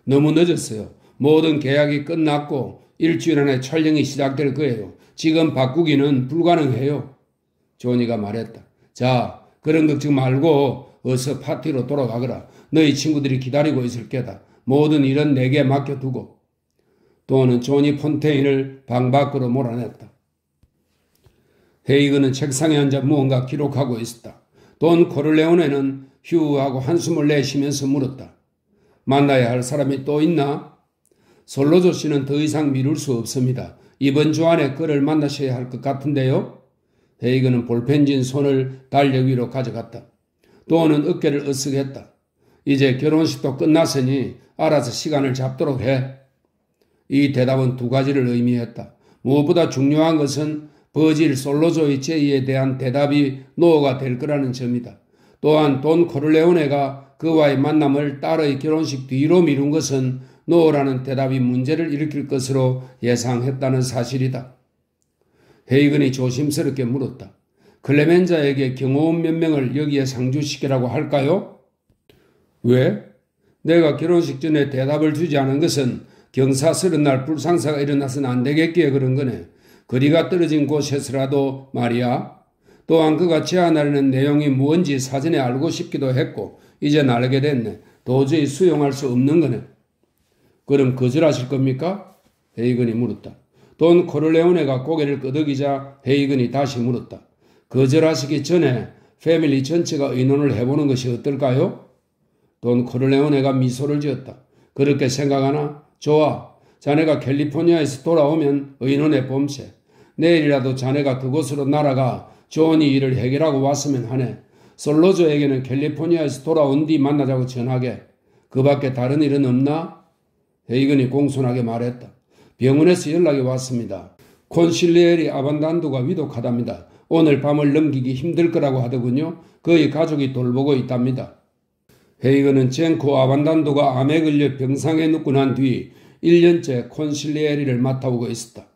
너무 늦었어요. 모든 계약이 끝났고 일주일 안에 촬영이 시작될 거예요. 지금 바꾸기는 불가능해요. 조니가 말했다. 자, 그런 걱정 말고 어서 파티로 돌아가거라. 너희 친구들이 기다리고 있을 게다. 모든 일은 내게 맡겨두고. 돈은 조니 폰테인을 방 밖으로 몰아냈다. 헤이그는 책상에 앉아 무언가 기록하고 있었다. 돈 코를레오네는 휴하고 한숨을 내쉬면서 물었다. 만나야 할 사람이 또 있나? 솔로조 씨는 더 이상 미룰 수 없습니다. 이번 주 안에 그를 만나셔야 할 것 같은데요? 헤이그는 볼펜진 손을 달력 위로 가져갔다. 돈은 어깨를 으쓱했다. 이제 결혼식도 끝났으니 알아서 시간을 잡도록 해. 이 대답은 두 가지를 의미했다. 무엇보다 중요한 것은 버질 솔로조의 제의에 대한 대답이 노가 될 거라는 점이다. 또한 돈 코를레오네가 그와의 만남을 딸의 결혼식 뒤로 미룬 것은 노라는 대답이 문제를 일으킬 것으로 예상했다는 사실이다. 헤이건이 조심스럽게 물었다. 클레멘자에게 경호원 몇 명을 여기에 상주시키라고 할까요? 왜? 내가 결혼식 전에 대답을 주지 않은 것은 경사스런 날 불상사가 일어나서는 안 되겠기에 그런 거네. 거리가 떨어진 곳에서라도 말이야. 또한 그가 제안하려는 내용이 무언지 사전에 알고 싶기도 했고 이젠 알게 됐네. 도저히 수용할 수 없는 거네. 그럼 거절하실 겁니까? 헤이건이 물었다. 돈 코를레오네가 고개를 끄덕이자 헤이건이 다시 물었다. 거절하시기 전에 패밀리 전체가 의논을 해보는 것이 어떨까요? 돈 코를레오네가 미소를 지었다. 그렇게 생각하나? 좋아. 자네가 캘리포니아에서 돌아오면 의논해 봄세. 내일이라도 자네가 그곳으로 날아가 좋은 일을 해결하고 왔으면 하네. 솔로조에게는 캘리포니아에서 돌아온 뒤 만나자고 전하게. 그 밖에 다른 일은 없나? 헤이건이 공손하게 말했다. 병원에서 연락이 왔습니다. 콘실리에리 아반단도가 위독하답니다. 오늘 밤을 넘기기 힘들 거라고 하더군요. 그의 가족이 돌보고 있답니다. 헤이건은 젠코 아반단도가 암에 걸려 병상에 눕고 난 뒤 1년째 콘실리에리를 맡아오고 있었다.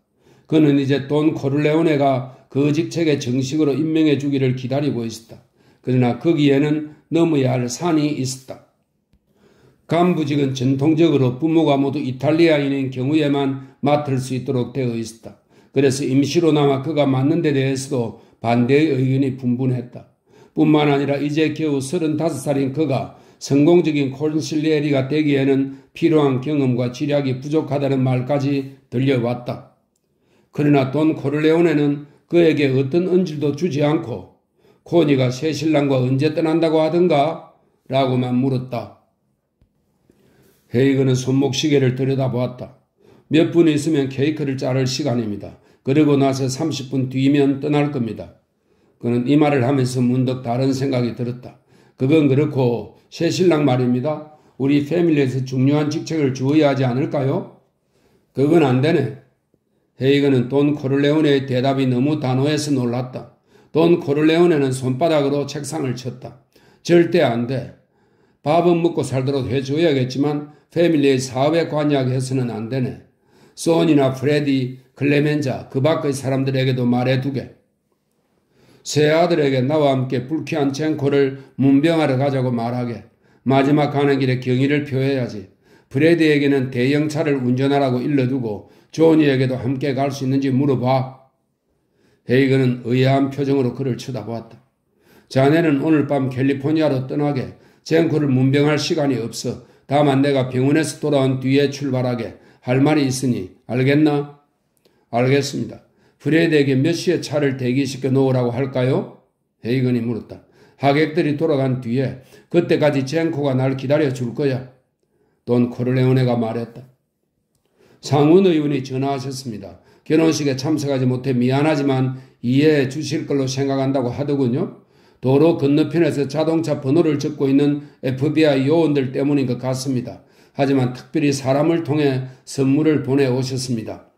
그는 이제 돈 코를레오네가 그 직책에 정식으로 임명해 주기를 기다리고 있었다. 그러나 거기에는 넘어야 할 산이 있었다. 간부직은 전통적으로 부모가 모두 이탈리아인인 경우에만 맡을 수 있도록 되어 있었다. 그래서 임시로나마 그가 맡는 데 대해서도 반대의 의견이 분분했다. 뿐만 아니라 이제 겨우 35살인 그가 성공적인 콘실리에리가 되기에는 필요한 경험과 지략이 부족하다는 말까지 들려왔다. 그러나 돈 코를레오네는 그에게 어떤 언질도 주지 않고 코니가 새 신랑과 언제 떠난다고 하던가? 라고만 물었다. 헤이건은 손목시계를 들여다보았다. 몇 분 있으면 케이크를 자를 시간입니다. 그리고 나서 30분 뒤면 떠날 겁니다. 그는 이 말을 하면서 문득 다른 생각이 들었다. 그건 그렇고 새 신랑 말입니다. 우리 패밀리에서 중요한 직책을 주어야 하지 않을까요? 그건 안 되네. 헤이건은 돈 코를레오네의 대답이 너무 단호해서 놀랐다. 돈 코를레오네는 손바닥으로 책상을 쳤다. 절대 안 돼. 밥은 먹고 살도록 해줘야겠지만 패밀리의 사업에 관여하게 해서는 안 되네. 소니나 프레디, 클레멘자 그 밖의 사람들에게도 말해두게. 새 아들에게 나와 함께 불쾌한 젠코를 문병하러 가자고 말하게. 마지막 가는 길에 경의를 표해야지. 프레디에게는 대형차를 운전하라고 일러두고 조니에게도 함께 갈 수 있는지 물어봐. 헤이건은 의아한 표정으로 그를 쳐다보았다. 자네는 오늘 밤 캘리포니아로 떠나게. 젠코를 문병할 시간이 없어. 다만 내가 병원에서 돌아온 뒤에 출발하게. 할 말이 있으니 알겠나? 알겠습니다. 프레드에게 몇 시에 차를 대기시켜 놓으라고 할까요? 헤이건이 물었다. 하객들이 돌아간 뒤에 그때까지 젠코가 날 기다려 줄 거야. 돈 코를레오네가 말했다. 상원 의원이 전화하셨습니다. 결혼식에 참석하지 못해 미안하지만 이해해 주실 걸로 생각한다고 하더군요. 도로 건너편에서 자동차 번호를 적고 있는 FBI 요원들 때문인 것 같습니다. 하지만 특별히 사람을 통해 선물을 보내오셨습니다.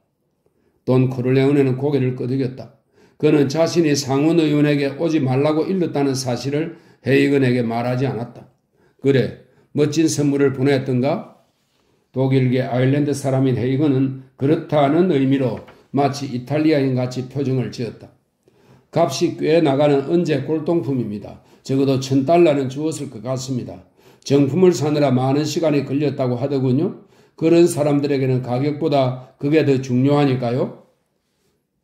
돈 코르레오네는 고개를 끄덕였다. 그는 자신이 상원 의원에게 오지 말라고 일렀다는 사실을 헤이건에게 말하지 않았다. 그래, 멋진 선물을 보냈던가? 독일계 아일랜드 사람인 헤이건은 그렇다는 의미로 마치 이탈리아인같이 표정을 지었다. 값이 꽤 나가는 은재 골동품입니다. 적어도 $1000는 주었을 것 같습니다. 정품을 사느라 많은 시간이 걸렸다고 하더군요. 그런 사람들에게는 가격보다 그게 더 중요하니까요.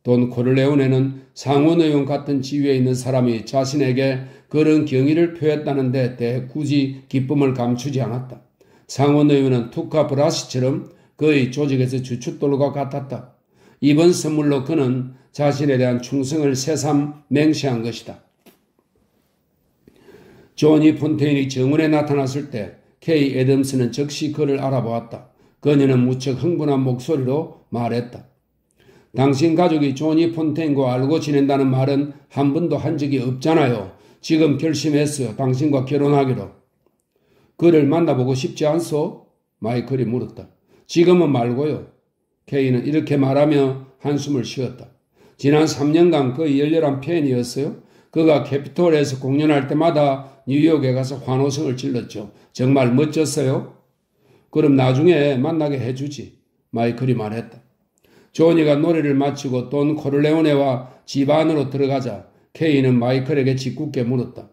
돈 코르레오네는 상원의원 같은 지위에 있는 사람이 자신에게 그런 경의를 표했다는데 대해 굳이 기쁨을 감추지 않았다. 상원의원은 투카 브라시처럼 그의 조직에서 주춧돌과 같았다. 이번 선물로 그는 자신에 대한 충성을 새삼 맹세한 것이다. 조니 폰테인이 정원에 나타났을 때 케이 애덤스는 즉시 그를 알아보았다. 그녀는 무척 흥분한 목소리로 말했다. 당신 가족이 조니 폰테인과 알고 지낸다는 말은 한 번도 한 적이 없잖아요. 지금 결심했어요. 당신과 결혼하기로. 그를 만나보고 싶지 않소? 마이클이 물었다. 지금은 말고요. 케이는 이렇게 말하며 한숨을 쉬었다. 지난 3년간 그의 열렬한 팬이었어요. 그가 캐피톨에서 공연할 때마다 뉴욕에 가서 환호성을 질렀죠. 정말 멋졌어요. 그럼 나중에 만나게 해주지. 마이클이 말했다. 조니가 노래를 마치고 돈 코르레오네와 집 안으로 들어가자 케이는 마이클에게 짓궂게 물었다.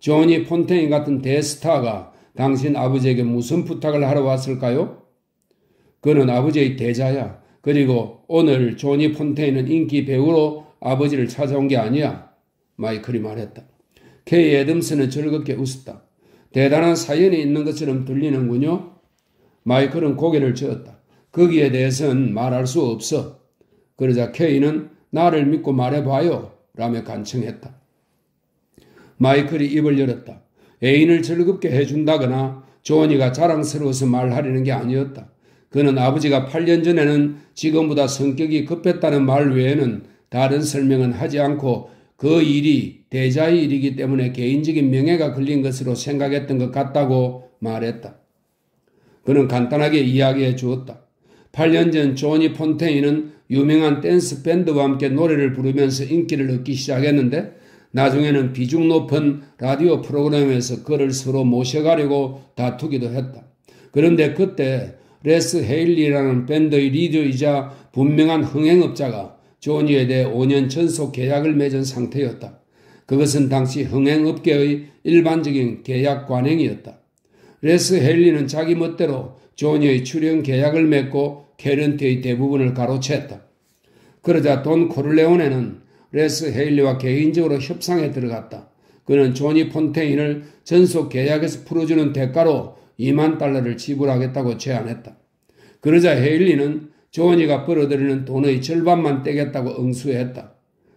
조니 폰테인 같은 대스타가 당신 아버지에게 무슨 부탁을 하러 왔을까요? 그는 아버지의 대자야. 그리고 오늘 조니 폰테인은 인기 배우로 아버지를 찾아온 게 아니야. 마이클이 말했다. 케이 애덤스는 즐겁게 웃었다. 대단한 사연이 있는 것처럼 들리는군요. 마이클은 고개를 저었다. 거기에 대해서는 말할 수 없어. 그러자 케이는 나를 믿고 말해봐요. 라며 간청했다. 마이클이 입을 열었다. 애인을 즐겁게 해준다거나 조니가 자랑스러워서 말하려는 게 아니었다. 그는 아버지가 8년 전에는 지금보다 성격이 급했다는 말 외에는 다른 설명은 하지 않고 그 일이 대자의 일이기 때문에 개인적인 명예가 걸린 것으로 생각했던 것 같다고 말했다. 그는 간단하게 이야기해 주었다. 8년 전 조니 폰테인은 유명한 댄스 밴드와 함께 노래를 부르면서 인기를 얻기 시작했는데 나중에는 비중 높은 라디오 프로그램에서 그를 서로 모셔가려고 다투기도 했다. 그런데 그때 레스 헤일리라는 밴드의 리더이자 분명한 흥행업자가 조니에 대해 5년 전속 계약을 맺은 상태였다. 그것은 당시 흥행업계의 일반적인 계약 관행이었다. 레스 헤일리는 자기 멋대로 조니의 출연 계약을 맺고 캐런티의 대부분을 가로챘다. 그러자 돈 코르레오네는 레스 헤일리와 개인적으로 협상에 들어갔다. 그는 조니 폰테인을 전속 계약에서 풀어주는 대가로 $20,000를 지불하겠다고 제안했다. 그러자 헤일리는 조니가 벌어들이는 돈의 절반만 떼겠다고 응수했다.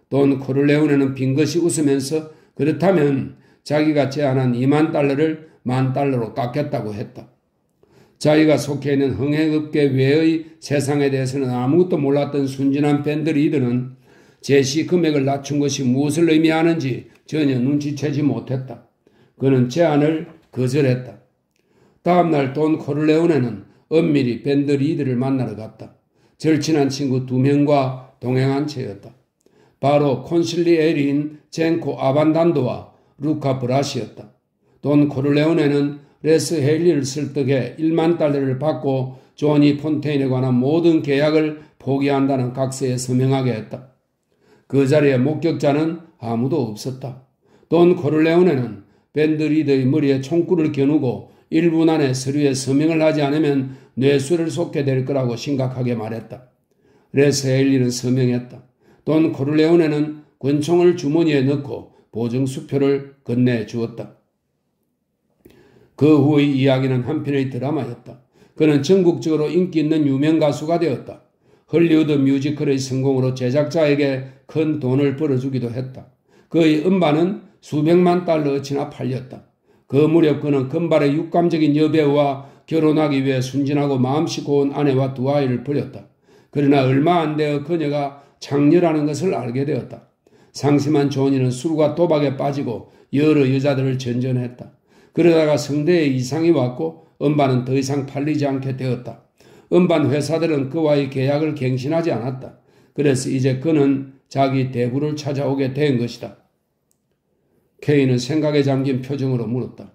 돈 코르레오네는 빙긋이 웃으면서 그렇다면 자기가 제안한 $20,000를 $10,000로 깎겠다고 했다. 자기가 속해 있는 흥행업계 외의 세상에 대해서는 아무것도 몰랐던 순진한 밴드 리더는 제시 금액을 낮춘 것이 무엇을 의미하는지 전혀 눈치채지 못했다. 그는 제안을 거절했다. 다음날 돈 코르레오네는 엄밀히 밴드 리더를 만나러 갔다. 절친한 친구 2명과 동행한 채였다. 바로 콘실리에리인 젠코 아반단도와 루카 브라시였다. 돈 코르레오네는 레스 헤일리를 설득해 $10,000를 받고 조니 폰테인에 관한 모든 계약을 포기한다는 각서에 서명하게 했다. 그 자리에 목격자는 아무도 없었다. 돈 코르레오네는 밴드 리더의 머리에 총구를 겨누고 1분 안에 서류에 서명을 하지 않으면 뇌수를 쏟게 될 거라고 심각하게 말했다. 레스 헤일리는 서명했다. 돈 코르레오네는 권총을 주머니에 넣고 보증수표를 건네주었다. 그 후의 이야기는 한편의 드라마였다. 그는 전국적으로 인기 있는 유명 가수가 되었다. 헐리우드 뮤지컬의 성공으로 제작자에게 큰 돈을 벌어주기도 했다. 그의 음반은 수백만 달러어치나 팔렸다. 그 무렵 그는 금발의 육감적인 여배우와 결혼하기 위해 순진하고 마음씨 고운 아내와 2아이를 버렸다. 그러나 얼마 안 되어 그녀가 창녀라는 것을 알게 되었다. 상심한 조니는 술과 도박에 빠지고 여러 여자들을 전전했다. 그러다가 성대에 이상이 왔고 음반은 더 이상 팔리지 않게 되었다. 음반 회사들은 그와의 계약을 갱신하지 않았다. 그래서 이제 그는 자기 대부를 찾아오게 된 것이다. 케이는 생각에 잠긴 표정으로 물었다.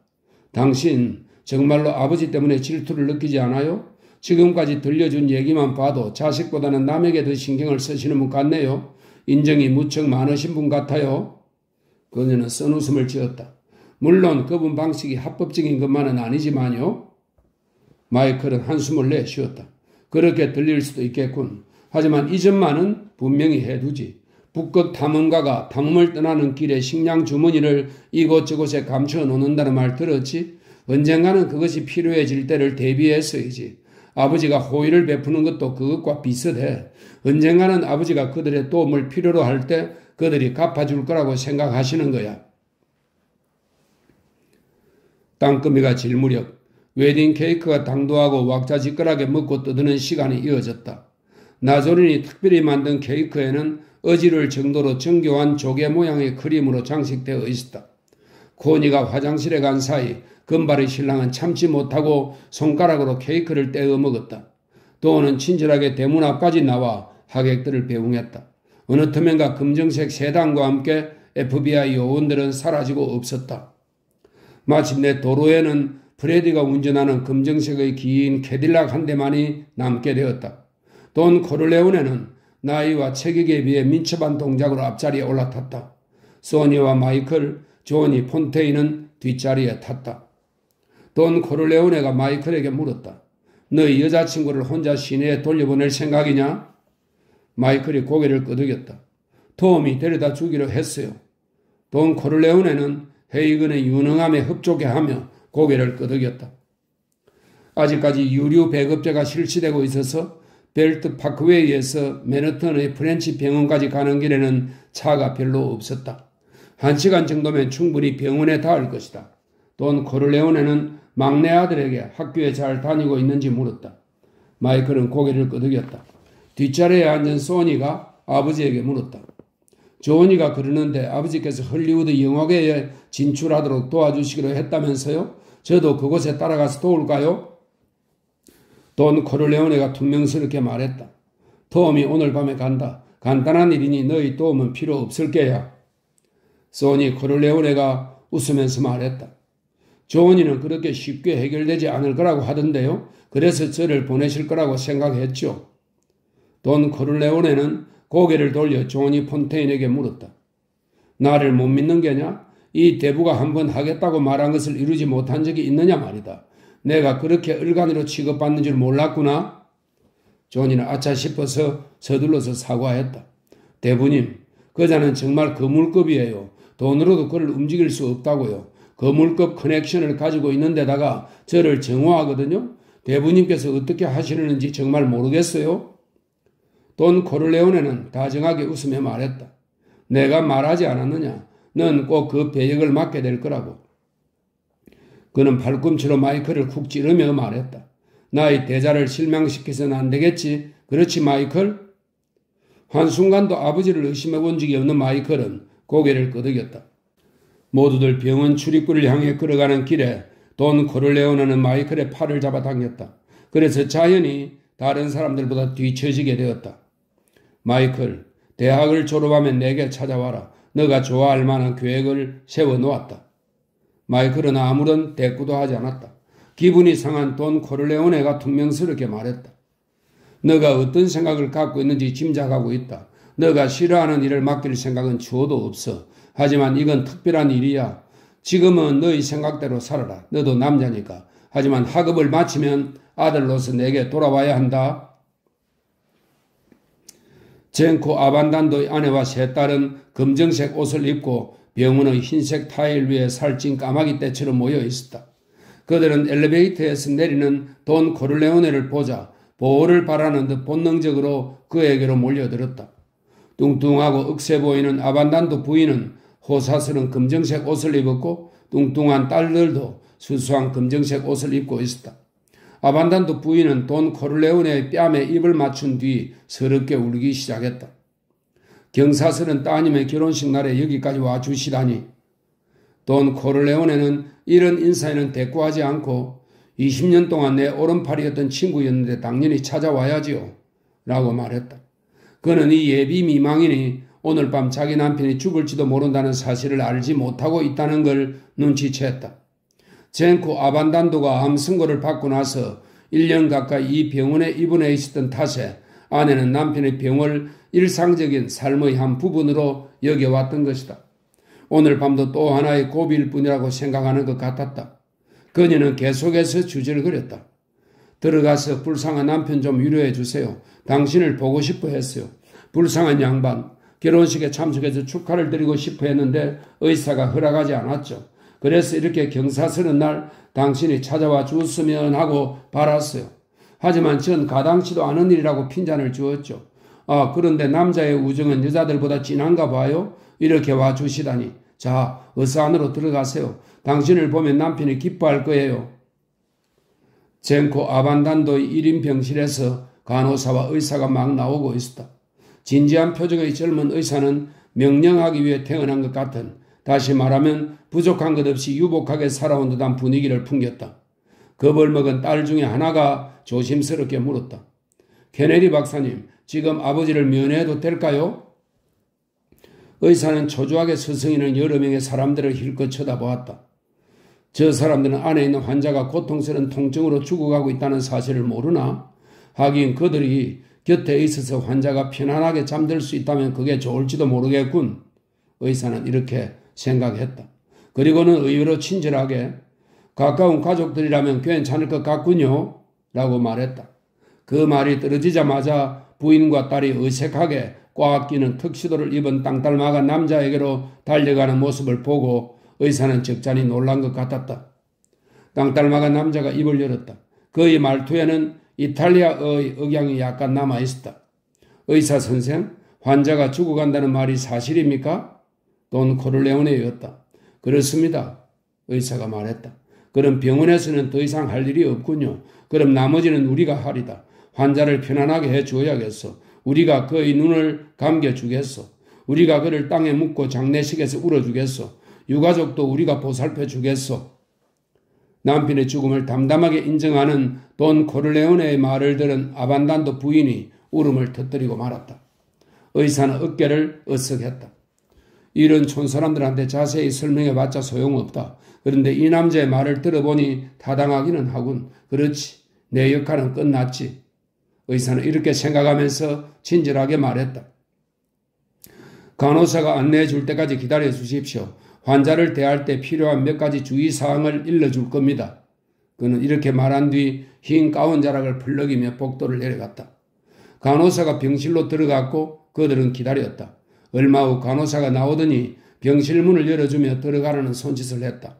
당신 정말로 아버지 때문에 질투를 느끼지 않아요? 지금까지 들려준 얘기만 봐도 자식보다는 남에게 더 신경을 쓰시는 분 같네요. 인정이 무척 많으신 분 같아요. 그녀는 쓴웃음을 지었다. 물론 그분 방식이 합법적인 것만은 아니지만요. 마이클은 한숨을 내쉬었다. 그렇게 들릴 수도 있겠군. 하지만 이 점만은 분명히 해두지. 북극 탐험가가 탐험을 떠나는 길에 식량 주머니를 이곳저곳에 감춰 놓는다는 말 들었지? 언젠가는 그것이 필요해질 때를 대비해서이지. 아버지가 호의를 베푸는 것도 그것과 비슷해. 언젠가는 아버지가 그들의 도움을 필요로 할 때 그들이 갚아줄 거라고 생각하시는 거야. 땅거미가 질 무렵 웨딩 케이크가 당도하고 왁자지껄하게 먹고 떠드는 시간이 이어졌다. 나조린이 특별히 만든 케이크에는 어지를 정도로 정교한 조개 모양의 크림으로 장식되어 있었다. 코니가 화장실에 간 사이 금발의 신랑은 참지 못하고 손가락으로 케이크를 떼어 먹었다. 도어는 친절하게 대문 앞까지 나와 하객들을 배웅했다. 어느 틈엔가 검정색 세단과 함께 FBI 요원들은 사라지고 없었다. 마침내 도로에는 프레디가 운전하는 검정색의 긴 캐딜락 한 대만이 남게 되었다. 돈 코르레오네는 나이와 체격에 비해 민첩한 동작으로 앞자리에 올라탔다. 소니와 마이클, 조니, 폰테인은 뒷자리에 탔다. 돈 코르레오네가 마이클에게 물었다. 너희 여자친구를 혼자 시내에 돌려보낼 생각이냐? 마이클이 고개를 끄덕였다. 톰이 데려다 주기로 했어요. 돈 코르레오네는 헤이건의 유능함에 흡족해하며 고개를 끄덕였다. 아직까지 유류 배급제가 실시되고 있어서 벨트 파크웨이에서 맨하튼의 프렌치 병원까지 가는 길에는 차가 별로 없었다. 1시간 정도면 충분히 병원에 닿을 것이다. 돈 코르레오네는 막내 아들에게 학교에 잘 다니고 있는지 물었다. 마이클은 고개를 끄덕였다. 뒷자리에 앉은 소니가 아버지에게 물었다. 조니가 그러는데 아버지께서 헐리우드 영화계에 진출하도록 도와주시기로 했다면서요? 저도 그곳에 따라가서 도울까요? 돈 코르레오네가 퉁명스럽게 말했다. 톰이 오늘 밤에 간다. 간단한 일이니 너희 도움은 필요 없을 게야. 소니 코르레오네가 웃으면서 말했다. 조니는 그렇게 쉽게 해결되지 않을 거라고 하던데요. 그래서 저를 보내실 거라고 생각했죠. 돈 코르레오네는 고개를 돌려 조니 폰테인에게 물었다. 나를 못 믿는 게냐? 이 대부가 한번 하겠다고 말한 것을 이루지 못한 적이 있느냐 말이다. 내가 그렇게 을간이로 취급받는 줄 몰랐구나. 조니는 아차 싶어서 서둘러서 사과했다. 대부님, 그자는 정말 거물급이에요. 돈으로도 그를 움직일 수 없다고요. 거물급 커넥션을 가지고 있는 데다가 저를 정오하거든요. 대부님께서 어떻게 하시려는지 정말 모르겠어요. 돈 코르레오네는 다정하게 웃으며 말했다. 내가 말하지 않았느냐? 넌 꼭 그 배역을 맡게 될 거라고. 그는 팔꿈치로 마이클을 쿡 찌르며 말했다. 나의 대자를 실망시켜서는 안 되겠지. 그렇지 마이클? 한순간도 아버지를 의심해 본 적이 없는 마이클은 고개를 끄덕였다. 모두들 병원 출입구를 향해 걸어가는 길에 돈 코르레오네는 마이클의 팔을 잡아당겼다. 그래서 자연히 다른 사람들보다 뒤처지게 되었다. 마이클, 대학을 졸업하면 내게 찾아와라. 너가 좋아할 만한 계획을 세워놓았다. 마이클은 아무런 대꾸도 하지 않았다. 기분이 상한 돈 코르레오네가 퉁명스럽게 말했다. 너가 어떤 생각을 갖고 있는지 짐작하고 있다. 너가 싫어하는 일을 맡길 생각은 주어도 없어. 하지만 이건 특별한 일이야. 지금은 너의 생각대로 살아라. 너도 남자니까. 하지만 학업을 마치면 아들로서 내게 돌아와야 한다. 젠코 아반단도의 아내와 세 딸은 검정색 옷을 입고 병원의 흰색 타일 위에 살찐 까마귀 떼처럼 모여 있었다. 그들은 엘리베이터에서 내리는 돈 코르레오네를 보자 보호를 바라는 듯 본능적으로 그에게로 몰려들었다. 뚱뚱하고 억세 보이는 아반단도 부인은 호사스런 검정색 옷을 입었고 뚱뚱한 딸들도 수수한 검정색 옷을 입고 있었다. 아반단도 부인은 돈 코르레오네의 뺨에 입을 맞춘 뒤 서럽게 울기 시작했다. 경사스런 따님의 결혼식 날에 여기까지 와주시다니. 돈 코를레오네는 이런 인사에는 대꾸하지 않고 20년 동안 내 오른팔이었던 친구였는데 당연히 찾아와야지요. 라고 말했다. 그는 이 예비 미망인이 오늘 밤 자기 남편이 죽을지도 모른다는 사실을 알지 못하고 있다는 걸 눈치챘다. 젠코 아반단도가 암 선고를 받고 나서 1년 가까이 이 병원에 입원해 있었던 탓에 아내는 남편의 병을 일상적인 삶의 한 부분으로 여겨왔던 것이다. 오늘 밤도 또 하나의 고비일 뿐이라고 생각하는 것 같았다. 그녀는 계속해서 주저거렸다. 들어가서 불쌍한 남편 좀 위로해 주세요. 당신을 보고 싶어 했어요. 불쌍한 양반. 결혼식에 참석해서 축하를 드리고 싶어 했는데 의사가 허락하지 않았죠. 그래서 이렇게 경사스러운 날 당신이 찾아와 주었으면 하고 바랐어요. 하지만 전 가당치도 않은 일이라고 핀잔을 주었죠. 아, 그런데 남자의 우정은 여자들보다 진한가 봐요? 이렇게 와 주시다니. 자, 어서 안으로 들어가세요. 당신을 보면 남편이 기뻐할 거예요. 젠코 아반단도의 1인 병실에서 간호사와 의사가 막 나오고 있었다. 진지한 표정의 젊은 의사는 명령하기 위해 태어난 것 같은, 다시 말하면 부족한 것 없이 유복하게 살아온 듯한 분위기를 풍겼다. 겁을 먹은 딸 중에 하나가 조심스럽게 물었다. 케네디 박사님, 지금 아버지를 면회해도 될까요? 의사는 초조하게 서성이는 여러 명의 사람들을 힐끗 쳐다보았다. 저 사람들은 안에 있는 환자가 고통스러운 통증으로 죽어가고 있다는 사실을 모르나? 하긴 그들이 곁에 있어서 환자가 편안하게 잠들 수 있다면 그게 좋을지도 모르겠군. 의사는 이렇게 생각했다. 그리고는 의외로 친절하게 가까운 가족들이라면 괜찮을 것 같군요. 라고 말했다. 그 말이 떨어지자마자 부인과 딸이 어색하게 꽉 끼는 턱시도를 입은 땅딸마가 남자에게로 달려가는 모습을 보고 의사는 적잖이 놀란 것 같았다. 땅딸마가 남자가 입을 열었다. 그의 말투에는 이탈리아의 억양이 약간 남아있었다. 의사 선생, 환자가 죽어간다는 말이 사실입니까? 돈 코를레오네였다. 그렇습니다. 의사가 말했다. 그럼 병원에서는 더 이상 할 일이 없군요. 그럼 나머지는 우리가 하리다. 환자를 편안하게 해줘야겠어. 우리가 그의 눈을 감겨주겠어. 우리가 그를 땅에 묻고 장례식에서 울어주겠어. 유가족도 우리가 보살펴주겠어. 남편의 죽음을 담담하게 인정하는 돈 코를레오네의 말을 들은 아반단도 부인이 울음을 터뜨리고 말았다. 의사는 어깨를 으쓱했다. 이런 촌사람들한테 자세히 설명해봤자 소용없다. 그런데 이 남자의 말을 들어보니 타당하기는 하군. 그렇지. 내 역할은 끝났지. 의사는 이렇게 생각하면서 친절하게 말했다. 간호사가 안내해 줄 때까지 기다려 주십시오. 환자를 대할 때 필요한 몇 가지 주의사항을 일러줄 겁니다. 그는 이렇게 말한 뒤 흰 가운 자락을 풀럭이며 복도를 내려갔다. 간호사가 병실로 들어갔고 그들은 기다렸다. 얼마 후 간호사가 나오더니 병실 문을 열어주며 들어가라는 손짓을 했다.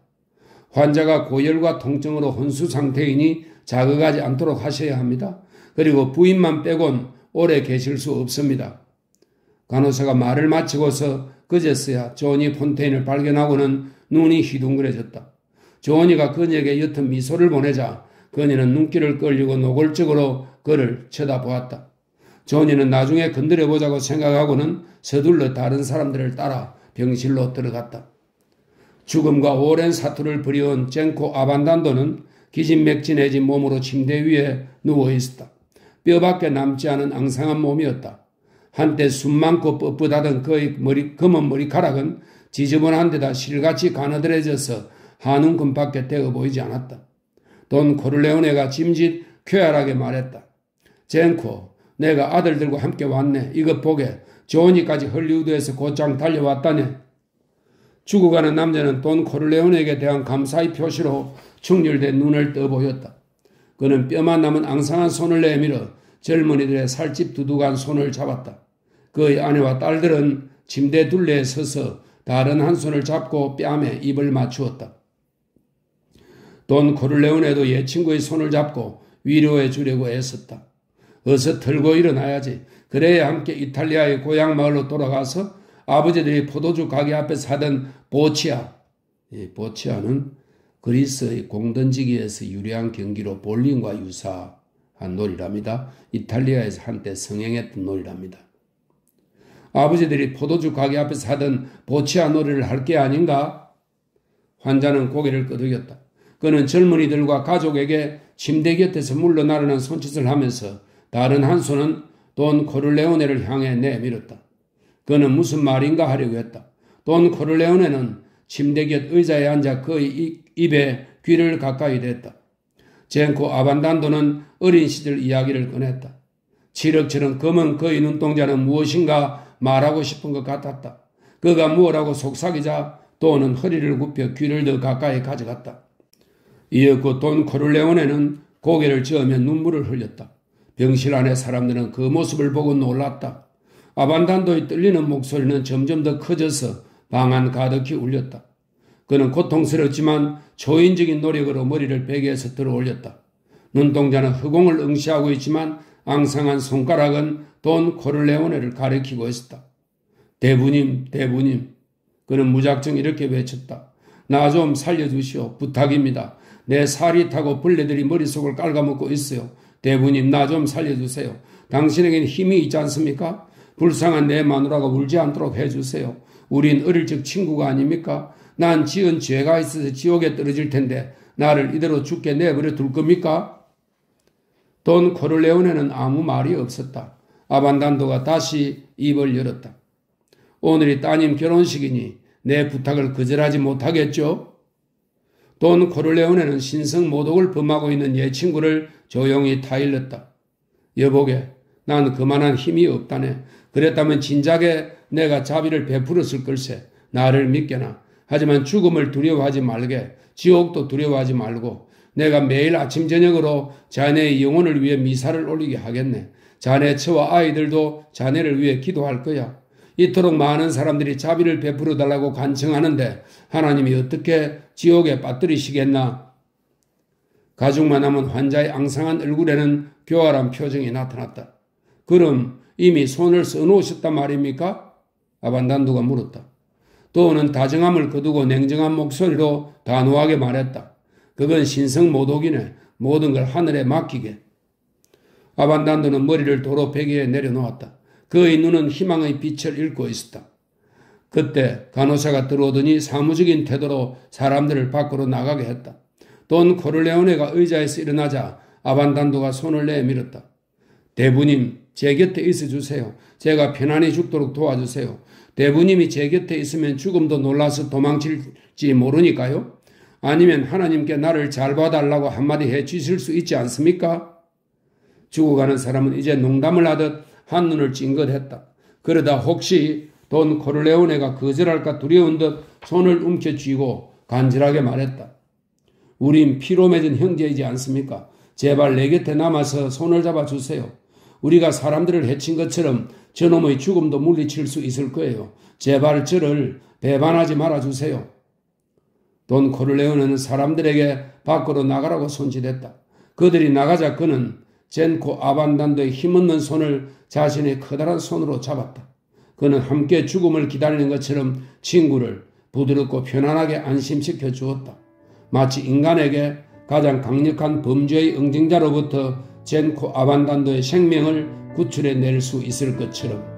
환자가 고열과 통증으로 혼수 상태이니 자극하지 않도록 하셔야 합니다. 그리고 부인만 빼곤 오래 계실 수 없습니다. 간호사가 말을 마치고서 그제서야 조니 폰테인을 발견하고는 눈이 휘둥그레졌다. 조니가 그녀에게 옅은 미소를 보내자 그녀는 눈길을 끌리고 노골적으로 그를 쳐다보았다. 조니는 나중에 건드려보자고 생각하고는 서둘러 다른 사람들을 따라 병실로 들어갔다. 죽음과 오랜 사투를 벌여온 젠코 아반단도는 기진맥진해진 몸으로 침대 위에 누워있었다. 뼈밖에 남지 않은 앙상한 몸이었다. 한때 숨 많고 뻣뻣하던 그의 검은 머리카락은 지저분한 데다 실같이 가느들해져서 한움금밖에 되어 보이지 않았다. 돈 코를레오네가 짐짓 쾌활하게 말했다. 젠코, 내가 아들들과 함께 왔네. 이것 보게. 조니까지 헐리우드에서 곧장 달려왔다네. 죽어가는 남자는 돈 코를레오네에게 대한 감사의 표시로 충혈된 눈을 떠 보였다. 그는 뼈만 남은 앙상한 손을 내밀어 젊은이들의 살집 두둑한 손을 잡았다. 그의 아내와 딸들은 침대 둘레에 서서 다른 한 손을 잡고 뺨에 입을 맞추었다. 돈 코를레오네도 옛 친구의 손을 잡고 위로해 주려고 애썼다. 어서 털고 일어나야지. 그래야 함께 이탈리아의 고향 마을로 돌아가서 아버지들이 포도주 가게 앞에서 하던 보치아. 이 보치아는 그리스의 공던지기에서 유리한 경기로 볼링과 유사한 놀이랍니다. 이탈리아에서 한때 성행했던 놀이랍니다. 아버지들이 포도주 가게 앞에서 하던 보치아 놀이를 할 게 아닌가? 환자는 고개를 끄덕였다. 그는 젊은이들과 가족에게 침대 곁에서 물러나르는 손짓을 하면서 다른 한 손은 돈 코를레오네를 향해 내밀었다. 그는 무슨 말인가 하려고 했다. 돈 코를레오네는 침대 곁 의자에 앉아 그의 입에 귀를 가까이 댔다. 젠코 아반단도는 어린 시절 이야기를 꺼냈다. 칠흑처럼 검은 그의 눈동자는 무엇인가 말하고 싶은 것 같았다. 그가 무엇라고 속삭이자 돈은 허리를 굽혀 귀를 더 가까이 가져갔다. 이었고 돈 코를레오네는 고개를 저으며 눈물을 흘렸다. 병실 안의 사람들은 그 모습을 보고 놀랐다. 아반단도의 떨리는 목소리는 점점 더 커져서 방 안 가득히 울렸다. 그는 고통스럽지만 초인적인 노력으로 머리를 베개에서 들어올렸다. 눈동자는 허공을 응시하고 있지만 앙상한 손가락은 돈 코를레오네를 가리키고 있었다. 대부님, 대부님. 그는 무작정 이렇게 외쳤다. 나 좀 살려주시오. 부탁입니다. 내 살이 타고 벌레들이 머릿속을 깔아먹고 있어요. 대부님, 나 좀 살려주세요. 당신에게는 힘이 있지 않습니까? 불쌍한 내 마누라가 울지 않도록 해주세요. 우린 어릴 적 친구가 아닙니까? 난 지은 죄가 있어서 지옥에 떨어질 텐데 나를 이대로 죽게 내버려 둘 겁니까? 돈 코를레오네는 아무 말이 없었다. 아반단도가 다시 입을 열었다. 오늘이 따님 결혼식이니 내 부탁을 거절하지 못하겠죠? 돈 코를레오네는 신성모독을 범하고 있는 옛 친구를 조용히 타일렀다. 여보게, 난 그만한 힘이 없다네. 그랬다면 진작에 내가 자비를 베풀었을 걸세. 나를 믿게나. 하지만 죽음을 두려워하지 말게. 지옥도 두려워하지 말고 내가 매일 아침 저녁으로 자네의 영혼을 위해 미사를 올리게 하겠네. 자네 처와 아이들도 자네를 위해 기도할 거야. 이토록 많은 사람들이 자비를 베풀어 달라고 간청하는데 하나님이 어떻게 지옥에 빠뜨리시겠나? 가죽만 남은 환자의 앙상한 얼굴에는 교활한 표정이 나타났다. 그럼 이미 손을 써놓으셨단 말입니까? 아반단도가 물었다. 도어는 다정함을 거두고 냉정한 목소리로 단호하게 말했다. 그건 신성모독이네. 모든 걸 하늘에 맡기게. 아반단도는 머리를 도로 베개에 내려놓았다. 그의 눈은 희망의 빛을 잃고 있었다. 그때 간호사가 들어오더니 사무적인 태도로 사람들을 밖으로 나가게 했다. 돈 코를레오네가 의자에서 일어나자 아반단도가 손을 내밀었다. 대부님, 제 곁에 있어주세요. 제가 편안히 죽도록 도와주세요. 대부님이 제 곁에 있으면 죽음도 놀라서 도망칠지 모르니까요. 아니면 하나님께 나를 잘 봐달라고 한마디 해 주실 수 있지 않습니까? 죽어가는 사람은 이제 농담을 하듯 한눈을 찡긋했다. 그러다 혹시 돈 코를레오네가 거절할까 두려운 듯 손을 움켜쥐고 간절하게 말했다. 우린 피로 맺은 형제이지 않습니까? 제발 내 곁에 남아서 손을 잡아주세요. 우리가 사람들을 해친 것처럼 저놈의 죽음도 물리칠 수 있을 거예요. 제발 저를 배반하지 말아주세요. 돈 코를레오네는 사람들에게 밖으로 나가라고 손짓했다. 그들이 나가자 그는 젠코 아반단도의 힘없는 손을 자신의 커다란 손으로 잡았다. 그는 함께 죽음을 기다리는 것처럼 친구를 부드럽고 편안하게 안심시켜 주었다. 마치 인간에게 가장 강력한 범죄의 응징자로부터 젠코 아반단도의 생명을 구출해낼 수 있을 것처럼.